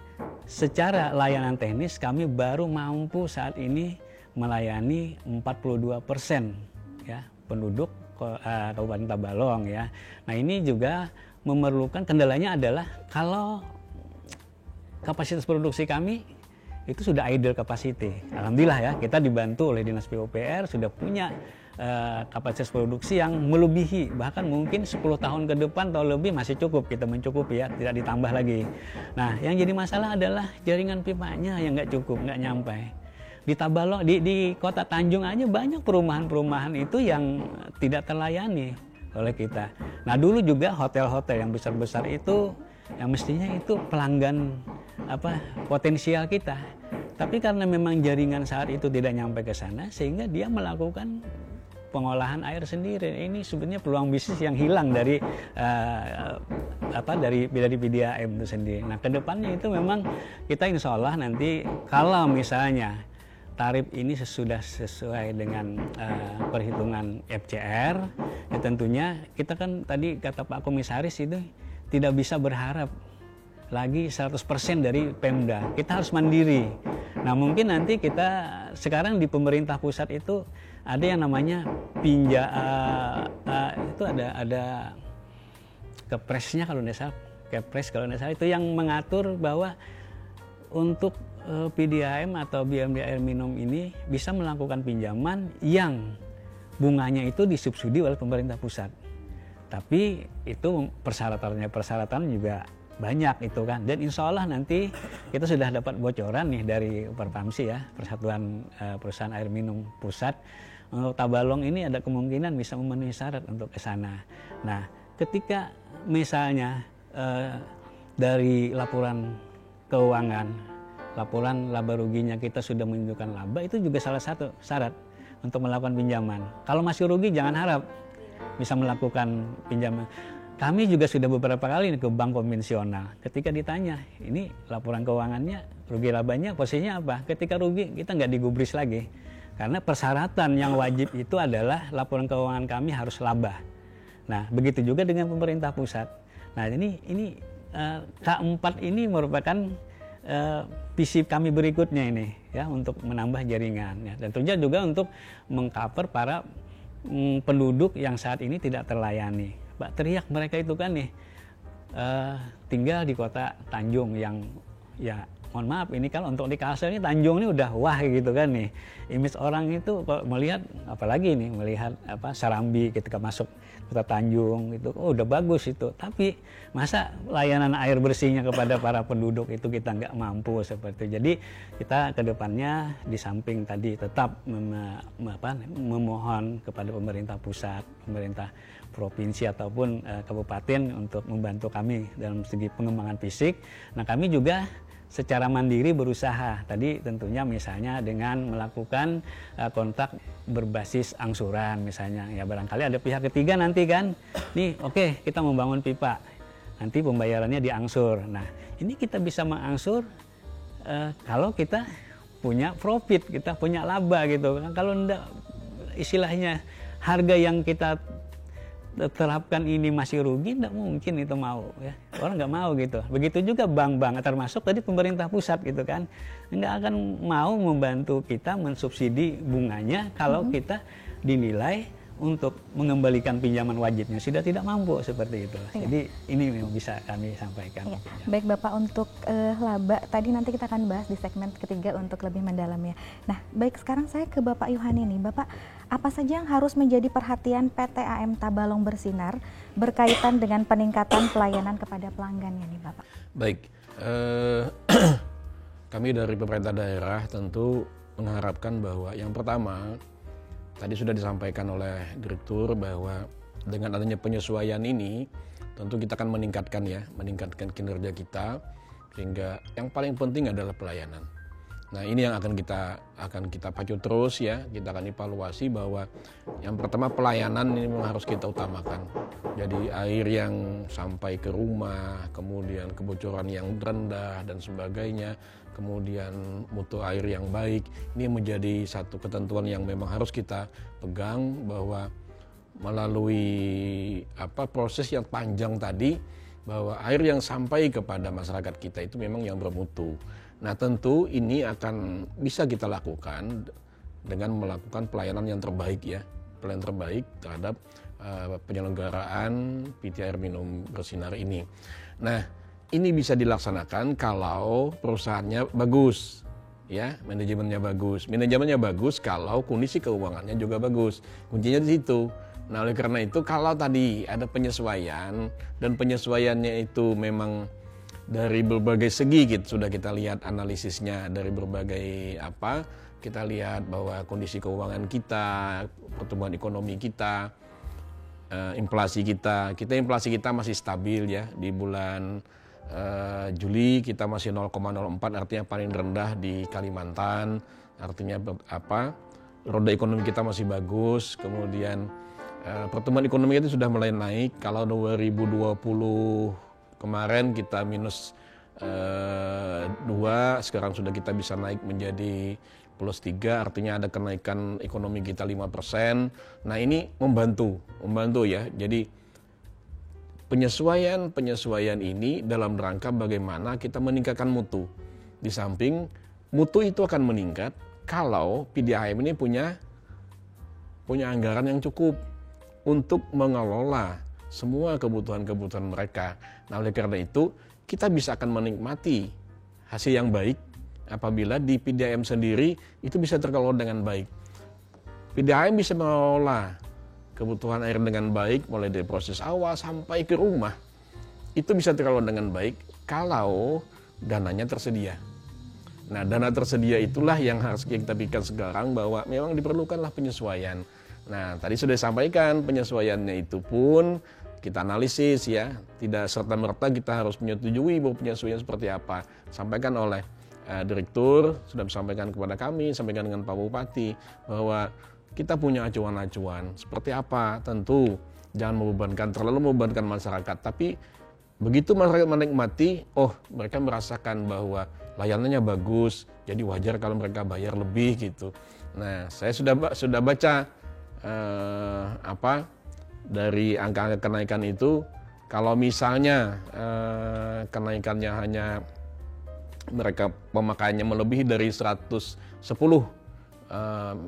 secara layanan teknis kami baru mampu saat ini melayani 42% ya penduduk Kabupaten Tabalong ya. Nah ini juga memerlukan, kendalanya adalah kalau kapasitas produksi kami itu sudah idle capacity. Alhamdulillah ya, kita dibantu oleh Dinas PUPR sudah punya kapasitas produksi yang melebihi, bahkan mungkin 10 tahun ke depan atau lebih masih cukup, kita mencukupi ya, tidak ditambah lagi. Nah yang jadi masalah adalah jaringan pipanya yang nggak cukup, nggak nyampe. Di Tabalong, di Kota Tanjung aja banyak perumahan-perumahan itu yang tidak terlayani oleh kita. Nah dulu juga hotel-hotel yang besar-besar itu yang mestinya itu pelanggan potensial kita. Tapi karena memang jaringan saat itu tidak nyampe ke sana, sehingga dia melakukan pengolahan air sendiri. Ini sebenarnya peluang bisnis yang hilang dari dari PDAM itu sendiri. Nah kedepannya itu memang kita insya Allah nanti kalau misalnya tarif ini sudah sesuai dengan perhitungan FCR, ya tentunya kita kan tadi kata Pak Komisaris itu tidak bisa berharap lagi 100% dari Pemda. Kita harus mandiri. Nah mungkin nanti kita sekarang di pemerintah pusat itu ada yang namanya itu ada kepresnya kalau tidak salah, kepres kalau tidak salah itu yang mengatur bahwa untuk PDAM atau BMD air minum ini bisa melakukan pinjaman yang bunganya itu disubsidi oleh pemerintah pusat. Tapi itu persyaratan juga banyak itu kan. Dan insya Allah nanti kita sudah dapat bocoran nih dari Perpamsi ya, Persatuan Perusahaan Air Minum Pusat. Untuk Tabalong ini ada kemungkinan bisa memenuhi syarat untuk ke sana. Nah, ketika misalnya dari laporan keuangan, laporan laba ruginya kita sudah menunjukkan laba, itu juga salah satu syarat untuk melakukan pinjaman. Kalau masih rugi jangan harap bisa melakukan pinjaman. Kami juga sudah beberapa kali ke bank konvensional. Ketika ditanya, ini laporan keuangannya, rugi labanya posisinya apa? Ketika rugi kita nggak digubris lagi. Karena persyaratan yang wajib itu adalah laporan keuangan kami harus laba. Nah, begitu juga dengan pemerintah pusat. Nah, ini K4 ini merupakan visi kami berikutnya ini ya, untuk menambah jaringan ya. Tentunya juga untuk mengcover para penduduk yang saat ini tidak terlayani. Pak, teriak mereka itu kan nih tinggal di kota Tanjung yang ya mohon maaf ini kalau untuk di Kalsel ini Tanjung ini udah wah gitu kan nih. Image orang itu kalau melihat apalagi nih melihat Sarambi ketika masuk kota Tanjung itu udah bagus itu. Tapi masa layanan air bersihnya kepada para penduduk itu kita nggak mampu seperti itu. Jadi kita ke depannya di samping tadi tetap memohon kepada pemerintah pusat, pemerintah provinsi ataupun kabupaten untuk membantu kami dalam segi pengembangan fisik. Nah, kami juga secara mandiri berusaha tadi tentunya misalnya dengan melakukan kontak berbasis angsuran misalnya ya, barangkali ada pihak ketiga nanti kan nih oke, kita membangun pipa nanti pembayarannya diangsur. Nah, ini kita bisa mengangsur kalau kita punya profit, kita punya laba gitu. Kalau enggak istilahnya harga yang kita terapkan ini masih rugi, tidak mungkin itu mau ya, orang nggak mau gitu. Begitu juga bank-bank termasuk tadi pemerintah pusat gitu kan, nggak akan mau membantu kita mensubsidi bunganya kalau kita dinilai untuk mengembalikan pinjaman wajibnya sudah tidak mampu seperti itu. Iya. Jadi ini memang bisa kami sampaikan. Iya. Baik Bapak, untuk laba tadi nanti kita akan bahas di segmen ketiga untuk lebih mendalam ya. Nah, baik sekarang saya ke Bapak Yuhani nih. Bapak, apa saja yang harus menjadi perhatian PT AM Tabalong Bersinar berkaitan dengan peningkatan pelayanan kepada pelanggannya nih Bapak? Baik, kami dari pemerintah daerah tentu mengharapkan bahwa yang pertama, tadi sudah disampaikan oleh Direktur bahwa dengan adanya penyesuaian ini tentu kita akan meningkatkan kinerja kita, sehingga yang paling penting adalah pelayanan. Nah, ini yang akan kita pacu terus ya, kita akan evaluasi bahwa yang pertama pelayanan ini memang harus kita utamakan. Jadi air yang sampai ke rumah, kemudian kebocoran yang rendah dan sebagainya, kemudian mutu air yang baik, ini menjadi satu ketentuan yang memang harus kita pegang, bahwa melalui proses yang panjang tadi, bahwa air yang sampai kepada masyarakat kita itu memang yang bermutu. Nah, tentu ini akan bisa kita lakukan dengan melakukan pelayanan yang terbaik ya, pelayanan terbaik terhadap penyelenggaraan PT Air Minum Bersinar ini. Nah, ini bisa dilaksanakan kalau perusahaannya bagus, ya, manajemennya bagus. Manajemennya bagus kalau kondisi keuangannya juga bagus. Kuncinya di situ. Nah, oleh karena itu kalau tadi ada penyesuaian dan penyesuaiannya itu memang dari berbagai segi gitu, sudah kita lihat analisisnya dari berbagai kita lihat bahwa kondisi keuangan kita, pertumbuhan ekonomi kita, inflasi kita masih stabil ya. Di bulan Juli kita masih 0,04, artinya paling rendah di Kalimantan. Artinya roda ekonomi kita masih bagus. Kemudian pertumbuhan ekonomi itu sudah mulai naik. Kalau 2020 kemarin kita minus 2, sekarang sudah kita bisa naik menjadi +3, artinya ada kenaikan ekonomi kita 5%. Nah, ini membantu ya. Jadi penyesuaian ini dalam rangka bagaimana kita meningkatkan mutu. Di samping mutu itu akan meningkat kalau PDAM ini punya anggaran yang cukup untuk mengelola semua kebutuhan-kebutuhan mereka. Nah, oleh karena itu kita bisa akan menikmati hasil yang baik apabila di PDAM sendiri itu bisa terkelola dengan baik. PDAM bisa mengelola kebutuhan air dengan baik mulai dari proses awal sampai ke rumah. Itu bisa terkelola dengan baik kalau dananya tersedia. Nah, dana tersedia itulah yang harus kita pikirkan sekarang, bahwa memang diperlukanlah penyesuaian. Nah, tadi sudah disampaikan penyesuaiannya itu pun kita analisis ya, tidak serta-merta kita harus menyetujui bahwa penyesuaian seperti apa. Sampaikan oleh Direktur, sudah disampaikan kepada kami, sampaikan dengan Pak Bupati, bahwa kita punya acuan-acuan. Seperti apa? Tentu jangan terlalu membebankan masyarakat, tapi begitu masyarakat menikmati, mereka merasakan bahwa layanannya bagus, jadi wajar kalau mereka bayar lebih gitu. Nah, saya sudah baca dari angka-angka kenaikan itu. Kalau misalnya kenaikannya hanya mereka pemakaiannya melebihi dari 110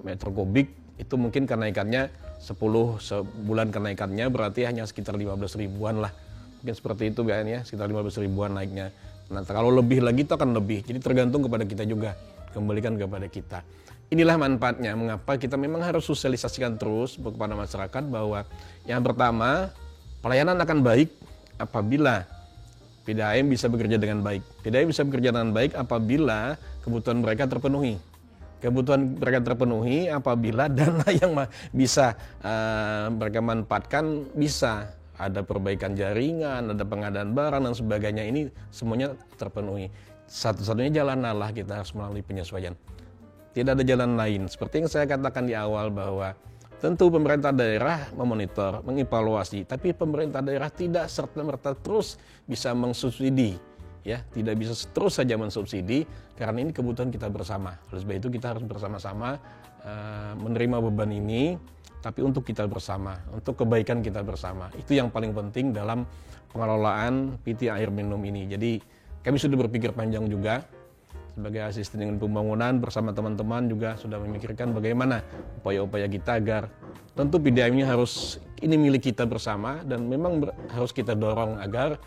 meter kubik, itu mungkin kenaikannya 10 sebulan kenaikannya berarti hanya sekitar 15 ribuan lah. Mungkin seperti itu kan ya, sekitar 15 ribuan naiknya. Nah, kalau lebih lagi itu akan lebih. Jadi tergantung kepada kita juga, kembalikan kepada kita. Inilah manfaatnya, mengapa kita memang harus sosialisasikan terus kepada masyarakat bahwa yang pertama, pelayanan akan baik apabila PDAM bisa bekerja dengan baik. PDAM bisa bekerja dengan baik apabila kebutuhan mereka terpenuhi. Kebutuhan mereka terpenuhi apabila dana yang bisa mereka manfaatkan bisa ada perbaikan jaringan, ada pengadaan barang dan sebagainya, ini semuanya terpenuhi. Satu-satunya jalan adalah kita harus melalui penyesuaian. Tidak ada jalan lain. Seperti yang saya katakan di awal bahwa tentu pemerintah daerah memonitor, mengevaluasi, tapi pemerintah daerah tidak serta-merta terus bisa mensubsidi, ya, tidak bisa terus saja mensubsidi karena ini kebutuhan kita bersama. Oleh sebab itu kita harus bersama-sama menerima beban ini, tapi untuk kita bersama, untuk kebaikan kita bersama. Itu yang paling penting dalam pengelolaan PT Air Minum ini. Jadi kami sudah berpikir panjang juga. Sebagai asisten dengan pembangunan bersama teman-teman juga sudah memikirkan bagaimana upaya-upaya kita agar tentu PDAM ini harus ini milik kita bersama dan memang harus kita dorong agar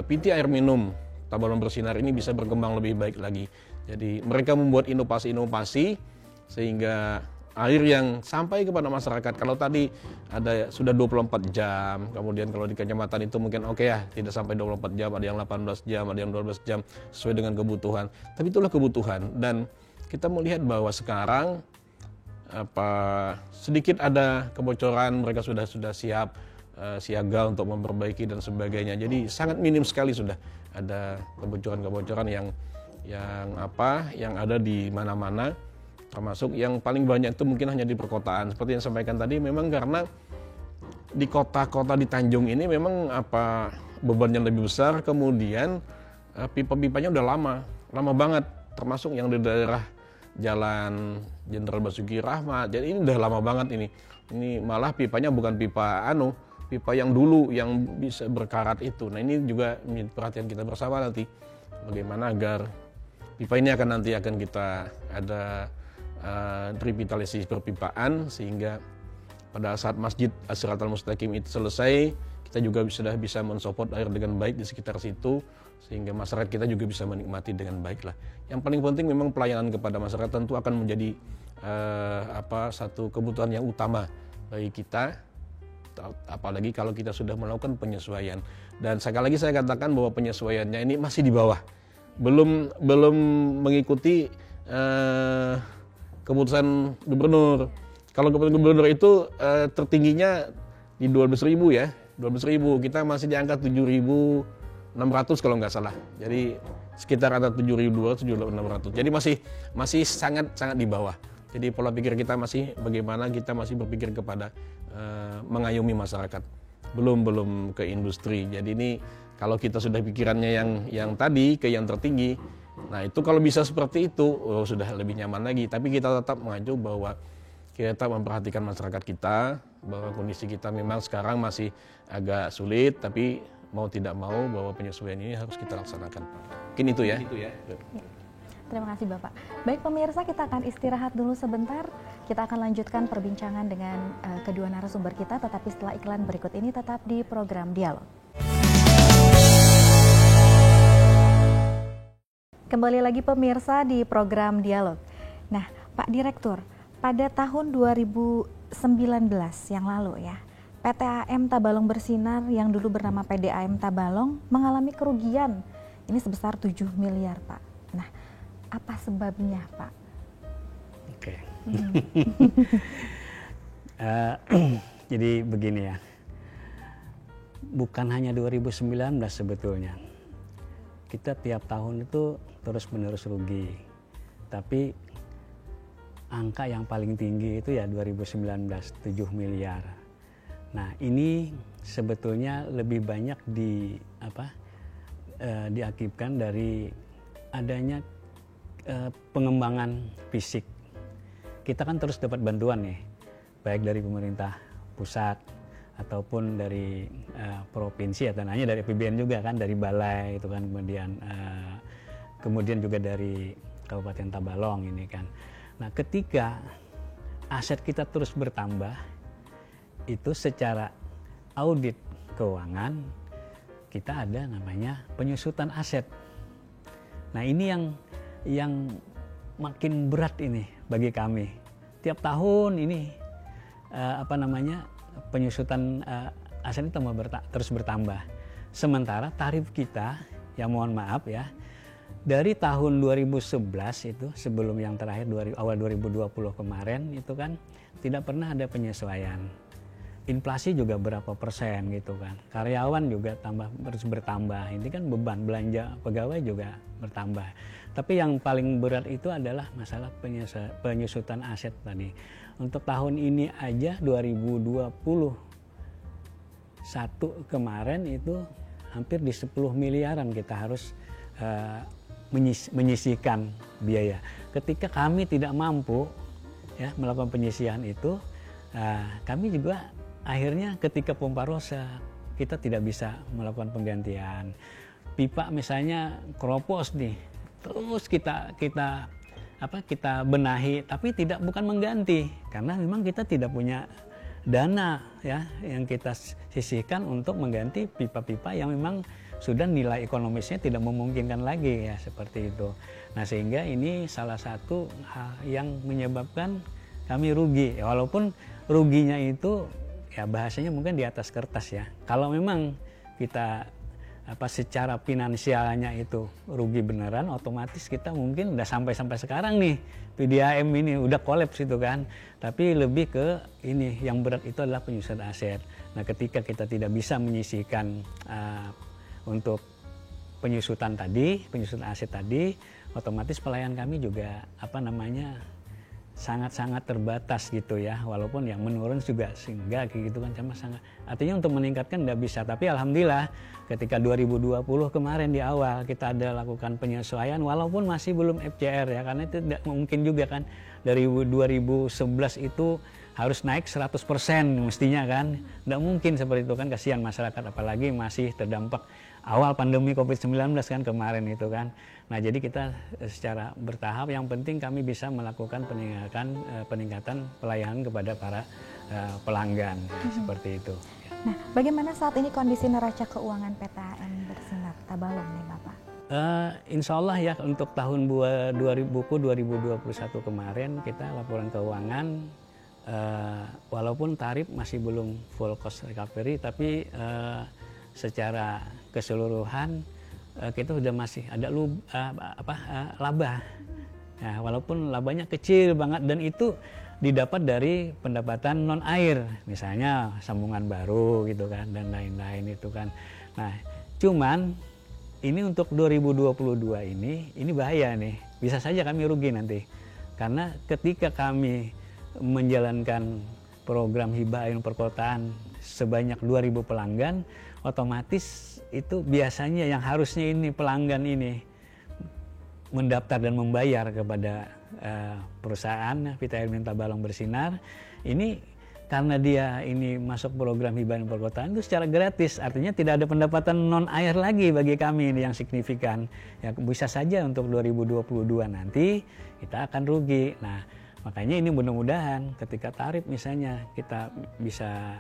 PT Air Minum Tabalong Bersinar ini bisa berkembang lebih baik lagi. Jadi mereka membuat inovasi-inovasi sehingga air yang sampai kepada masyarakat. Kalau tadi ada sudah 24 jam, kemudian kalau di kecamatan itu mungkin oke ya, tidak sampai 24 jam, ada yang 18 jam, ada yang 12 jam, sesuai dengan kebutuhan. Tapi itulah kebutuhan dan kita melihat bahwa sekarang sedikit ada kebocoran, mereka sudah siap siaga untuk memperbaiki dan sebagainya. Jadi sangat minim sekali sudah ada kebocoran-kebocoran yang ada di mana-mana. Termasuk yang paling banyak itu mungkin hanya di perkotaan. Seperti yang sampaikan tadi, memang karena di kota-kota di Tanjung ini memang bebannya lebih besar, kemudian pipa-pipanya udah lama banget. Termasuk yang di daerah Jalan Jenderal Basuki Rahmat. Jadi ini udah lama banget ini. Ini malah pipanya bukan pipa pipa yang dulu yang bisa berkarat itu. Nah ini juga perhatian kita bersama nanti. Bagaimana agar pipa ini akan kita ada revitalisasi perpipaan sehingga pada saat Masjid As-Siratal Mustaqim itu selesai, kita juga sudah bisa mensupport air dengan baik di sekitar situ sehingga masyarakat kita juga bisa menikmati dengan baik lah. Yang paling penting memang pelayanan kepada masyarakat tentu akan menjadi satu kebutuhan yang utama bagi kita, apalagi kalau kita sudah melakukan penyesuaian. Dan sekali lagi saya katakan bahwa penyesuaiannya ini masih di bawah, belum mengikuti keputusan gubernur. Kalau keputusan gubernur itu tertingginya di 12.000 ya, 12.000. Kita masih di angka 7.600 kalau nggak salah. Jadi sekitar ada 7.200, 7.600. Jadi masih sangat di bawah. Jadi pola pikir kita masih bagaimana kita masih berpikir kepada mengayomi masyarakat. Belum ke industri. Jadi ini kalau kita sudah pikirannya yang tadi ke yang tertinggi, nah itu kalau bisa seperti itu sudah lebih nyaman lagi. Tapi kita tetap mengacu bahwa kita memperhatikan masyarakat kita, bahwa kondisi kita memang sekarang masih agak sulit, tapi mau tidak mau bahwa penyesuaian ini harus kita laksanakan. Mungkin itu ya. Terima kasih Bapak. Baik pemirsa, kita akan istirahat dulu sebentar. Kita akan lanjutkan perbincangan dengan kedua narasumber kita, tetapi setelah iklan berikut ini tetap di program Dialog. Kembali lagi pemirsa di program Dialog. Nah, Pak Direktur, pada tahun 2019 yang lalu ya, PT AM Tabalong Bersinar yang dulu bernama PDAM Tabalong mengalami kerugian ini sebesar 7 miliar, Pak. Nah, apa sebabnya, Pak? Oke. Jadi begini ya, bukan hanya 2019 sebetulnya. Kita tiap tahun itu terus-menerus rugi. Tapi angka yang paling tinggi itu ya 2019, 7 miliar. Nah, ini sebetulnya lebih banyak diakibatkan dari adanya pengembangan fisik. kita kan terus dapat bantuan nih, baik dari pemerintah pusat ataupun dari provinsi, atau hanya dari APBN juga kan, dari balai itu kan, kemudian juga dari Kabupaten Tabalong ini kan. Nah, ketika aset kita terus bertambah, itu secara audit keuangan kita ada namanya penyusutan aset. Nah, ini yang makin berat ini bagi kami. Tiap tahun ini penyusutan aset itu terus bertambah. Sementara tarif kita, ya mohon maaf ya, dari tahun 2011 itu sebelum yang terakhir awal 2020 kemarin itu kan tidak pernah ada penyesuaian. Inflasi juga berapa persen gitu kan. Karyawan juga terus bertambah. Ini kan beban belanja pegawai juga bertambah. Tapi yang paling berat itu adalah masalah penyusutan aset tadi. Untuk tahun ini aja 2021 kemarin itu hampir di 10 miliaran kita harus menyisihkan biaya. Ketika kami tidak mampu ya melakukan penyisihan itu, kami juga akhirnya ketika pompa rusak kita tidak bisa melakukan penggantian. Pipa misalnya keropos nih, terus kita benahi, tapi bukan mengganti karena memang kita tidak punya dana ya yang kita sisihkan untuk mengganti pipa-pipa yang memang sudah nilai ekonomisnya tidak memungkinkan lagi ya, seperti itu. Nah, sehingga ini salah satu hal yang menyebabkan kami rugi ya, walaupun ruginya itu ya bahasanya mungkin di atas kertas ya. Kalau memang kita secara finansialnya itu rugi beneran, otomatis kita mungkin udah sampai sekarang nih PDAM ini udah kolaps itu kan. Tapi lebih ke ini yang berat itu adalah penyusutan aset. Nah, ketika kita tidak bisa menyisihkan untuk penyusutan aset tadi, otomatis pelayan kami juga sangat-sangat terbatas gitu ya, walaupun yang menurun juga sehingga kayak gitu kan sangat. Artinya untuk meningkatkan nggak bisa, tapi alhamdulillah ketika 2020 kemarin di awal kita ada lakukan penyesuaian walaupun masih belum FCR ya, karena itu tidak mungkin juga kan dari 2011 itu harus naik 100% mestinya kan, nggak mungkin seperti itu kan, kasihan masyarakat apalagi masih terdampak awal pandemi COVID-19 kan kemarin itu kan. Nah, jadi kita secara bertahap, yang penting kami bisa melakukan peningkatan pelayanan kepada para pelanggan seperti itu. Nah, bagaimana saat ini kondisi neraca keuangan PTAM Bersinar Tabalong nih Bapak? Insya Allah ya untuk tahun 2021 kemarin kita laporan keuangan walaupun tarif masih belum full cost recovery, tapi secara keseluruhan kita sudah masih ada laba. Nah, walaupun labanya kecil banget dan itu didapat dari pendapatan non air, misalnya sambungan baru gitu kan dan lain-lain itu kan. Nah, cuman ini untuk 2022 ini bahaya nih. Bisa saja kami rugi nanti. Karena ketika kami menjalankan program hibah ayunan perkotaan sebanyak 2.000 pelanggan, otomatis itu biasanya yang harusnya ini pelanggan ini mendaftar dan membayar kepada perusahaan PTAM Tabalong Bersinar ini, karena dia ini masuk program hibah ayunan perkotaan itu secara gratis, artinya tidak ada pendapatan non air lagi bagi kami ini yang signifikan. Ya, bisa saja untuk 2022 nanti kita akan rugi. Nah, makanya ini mudah-mudahan ketika tarif misalnya kita bisa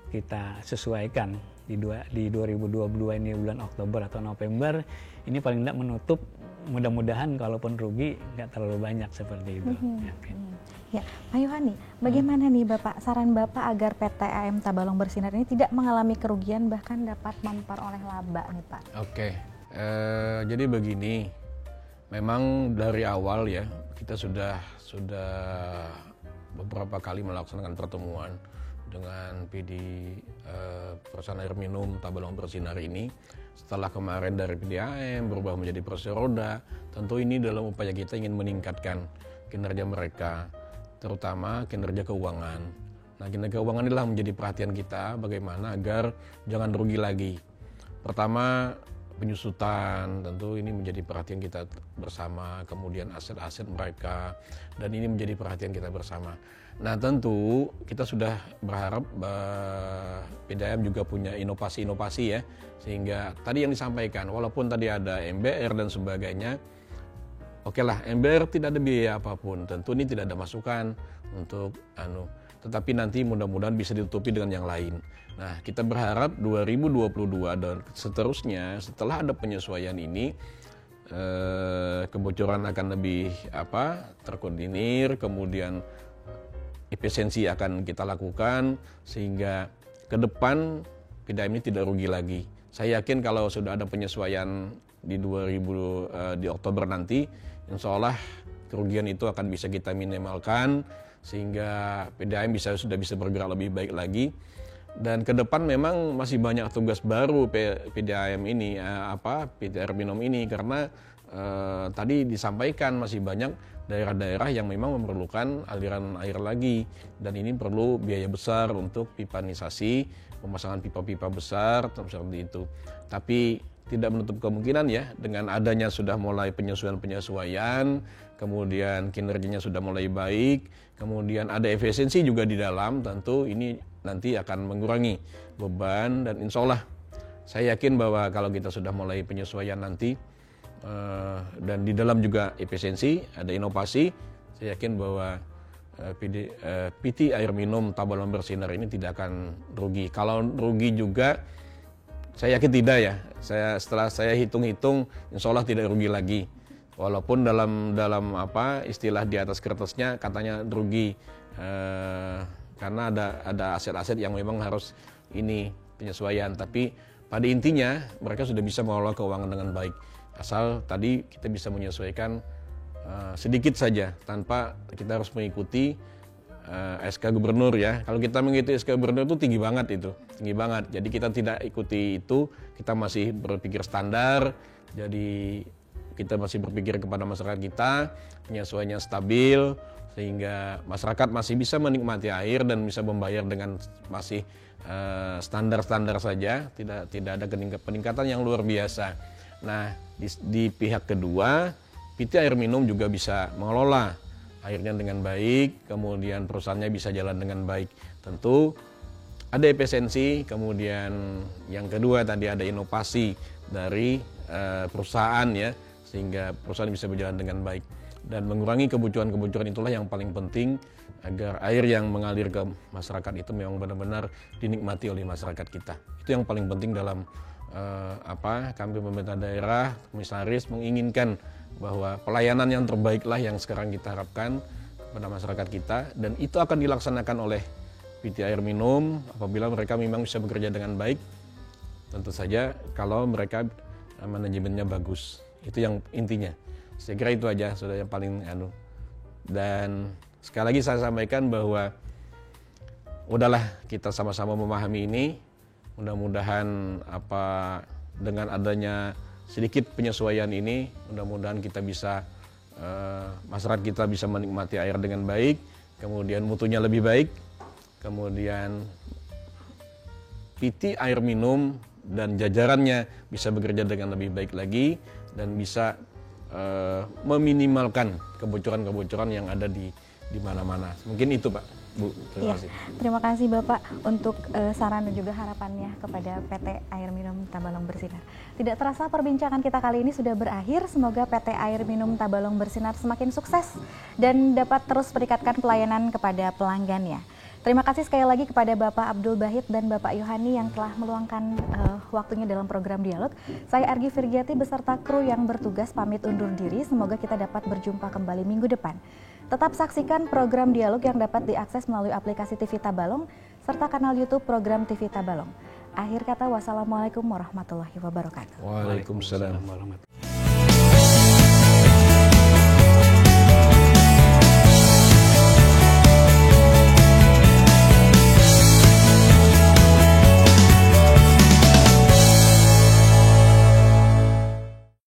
kita sesuaikan di 2022 ini bulan Oktober atau November, ini paling tidak menutup, mudah-mudahan kalaupun rugi nggak terlalu banyak seperti itu. Ya, Pak Yohani, bagaimana nih Bapak, saran Bapak agar PTAM Tabalong Bersinar ini tidak mengalami kerugian bahkan dapat memperoleh laba nih Pak? Oke, jadi begini, memang dari awal ya kita sudah beberapa kali melaksanakan pertemuan dengan PD perusahaan air minum Tabalong Bersinar ini. Setelah kemarin dari PDAM berubah menjadi Persi Roda, tentu ini dalam upaya kita ingin meningkatkan kinerja mereka, terutama kinerja keuangan. Nah, kinerja keuangan inilah menjadi perhatian kita, bagaimana agar jangan rugi lagi. Pertama, penyusutan, tentu ini menjadi perhatian kita bersama, kemudian aset-aset mereka, dan ini menjadi perhatian kita bersama. Nah tentu kita sudah berharap PDAM juga punya inovasi-inovasi ya, sehingga tadi yang disampaikan, walaupun tadi ada MBR dan sebagainya, oke lah, MBR tidak ada biaya apapun, tentu ini tidak ada masukan untuk tetapi nanti mudah-mudahan bisa ditutupi dengan yang lain. Nah, kita berharap 2022 dan seterusnya setelah ada penyesuaian ini kebocoran akan lebih terkoordinir, kemudian efisiensi akan kita lakukan sehingga ke depan PDAM ini tidak rugi lagi. Saya yakin kalau sudah ada penyesuaian di di Oktober nanti, insya Allah kerugian itu akan bisa kita minimalkan sehingga PDAM sudah bisa bergerak lebih baik lagi. Dan ke depan memang masih banyak tugas baru PDAM ini, PT Air Minum ini, karena tadi disampaikan masih banyak daerah-daerah yang memang memerlukan aliran air lagi, dan ini perlu biaya besar untuk pipanisasi, pemasangan pipa-pipa besar seperti itu. Tapi tidak menutup kemungkinan ya, dengan adanya sudah mulai penyesuaian-penyesuaian, kemudian kinerjanya sudah mulai baik, kemudian ada efisiensi juga di dalam, tentu ini nanti akan mengurangi beban, dan insya Allah saya yakin bahwa kalau kita sudah mulai penyesuaian nanti dan di dalam juga efisiensi, ada inovasi, saya yakin bahwa PT Air Minum Tabalong Bersinar ini tidak akan rugi. Kalau rugi juga saya yakin tidak ya. Setelah saya hitung-hitung, insya Allah tidak rugi lagi. Walaupun dalam istilah di atas kertasnya katanya rugi, karena ada aset-aset yang memang harus ini penyesuaian. Tapi pada intinya mereka sudah bisa mengelola keuangan dengan baik. Asal tadi kita bisa menyesuaikan sedikit saja tanpa kita harus mengikuti SK Gubernur ya. Kalau kita mengikuti SK Gubernur itu tinggi banget. Jadi kita tidak ikuti itu, kita masih berpikir standar. Jadi kita masih berpikir kepada masyarakat kita, penyesuaiannya stabil, sehingga masyarakat masih bisa menikmati air dan bisa membayar dengan masih standar-standar saja, tidak ada peningkatan yang luar biasa. Nah, di pihak kedua, PT Air Minum juga bisa mengelola airnya dengan baik, kemudian perusahaannya bisa jalan dengan baik. Tentu ada efisiensi, kemudian yang kedua tadi ada inovasi dari perusahaan ya, sehingga perusahaan bisa berjalan dengan baik. Dan mengurangi kebocoran-kebocoran itulah yang paling penting agar air yang mengalir ke masyarakat itu memang benar-benar dinikmati oleh masyarakat kita. Itu yang paling penting dalam kami pemerintah daerah, komisaris menginginkan bahwa pelayanan yang terbaiklah yang sekarang kita harapkan kepada masyarakat kita, dan itu akan dilaksanakan oleh PT Air Minum apabila mereka memang bisa bekerja dengan baik. Tentu saja kalau mereka manajemennya bagus. Itu yang intinya. Saya kira itu aja sudah yang paling Dan sekali lagi saya sampaikan bahwa udahlah kita sama-sama memahami ini. Mudah-mudahan dengan adanya sedikit penyesuaian ini, mudah-mudahan kita bisa masyarakat kita bisa menikmati air dengan baik, kemudian mutunya lebih baik, kemudian PT Air Minum dan jajarannya bisa bekerja dengan lebih baik lagi dan bisa meminimalkan kebocoran-kebocoran yang ada di mana-mana. Mungkin itu Pak, Bu. Terima kasih. Terima kasih Bapak untuk saran dan juga harapannya kepada PT Air Minum Tabalong Bersinar. Tidak terasa perbincangan kita kali ini sudah berakhir. Semoga PT Air Minum Tabalong Bersinar semakin sukses dan dapat terus meningkatkan pelayanan kepada pelanggannya. Terima kasih sekali lagi kepada Bapak Abdul Bahid dan Bapak Yohani yang telah meluangkan waktunya dalam program Dialog. Saya Ergi Firgiati beserta kru yang bertugas pamit undur diri. Semoga kita dapat berjumpa kembali minggu depan. Tetap saksikan program Dialog yang dapat diakses melalui aplikasi TV Tabalong serta kanal YouTube program TV Tabalong. Akhir kata, wassalamualaikum warahmatullahi wabarakatuh. Waalaikumsalam warahmatullahi wabarakatuh.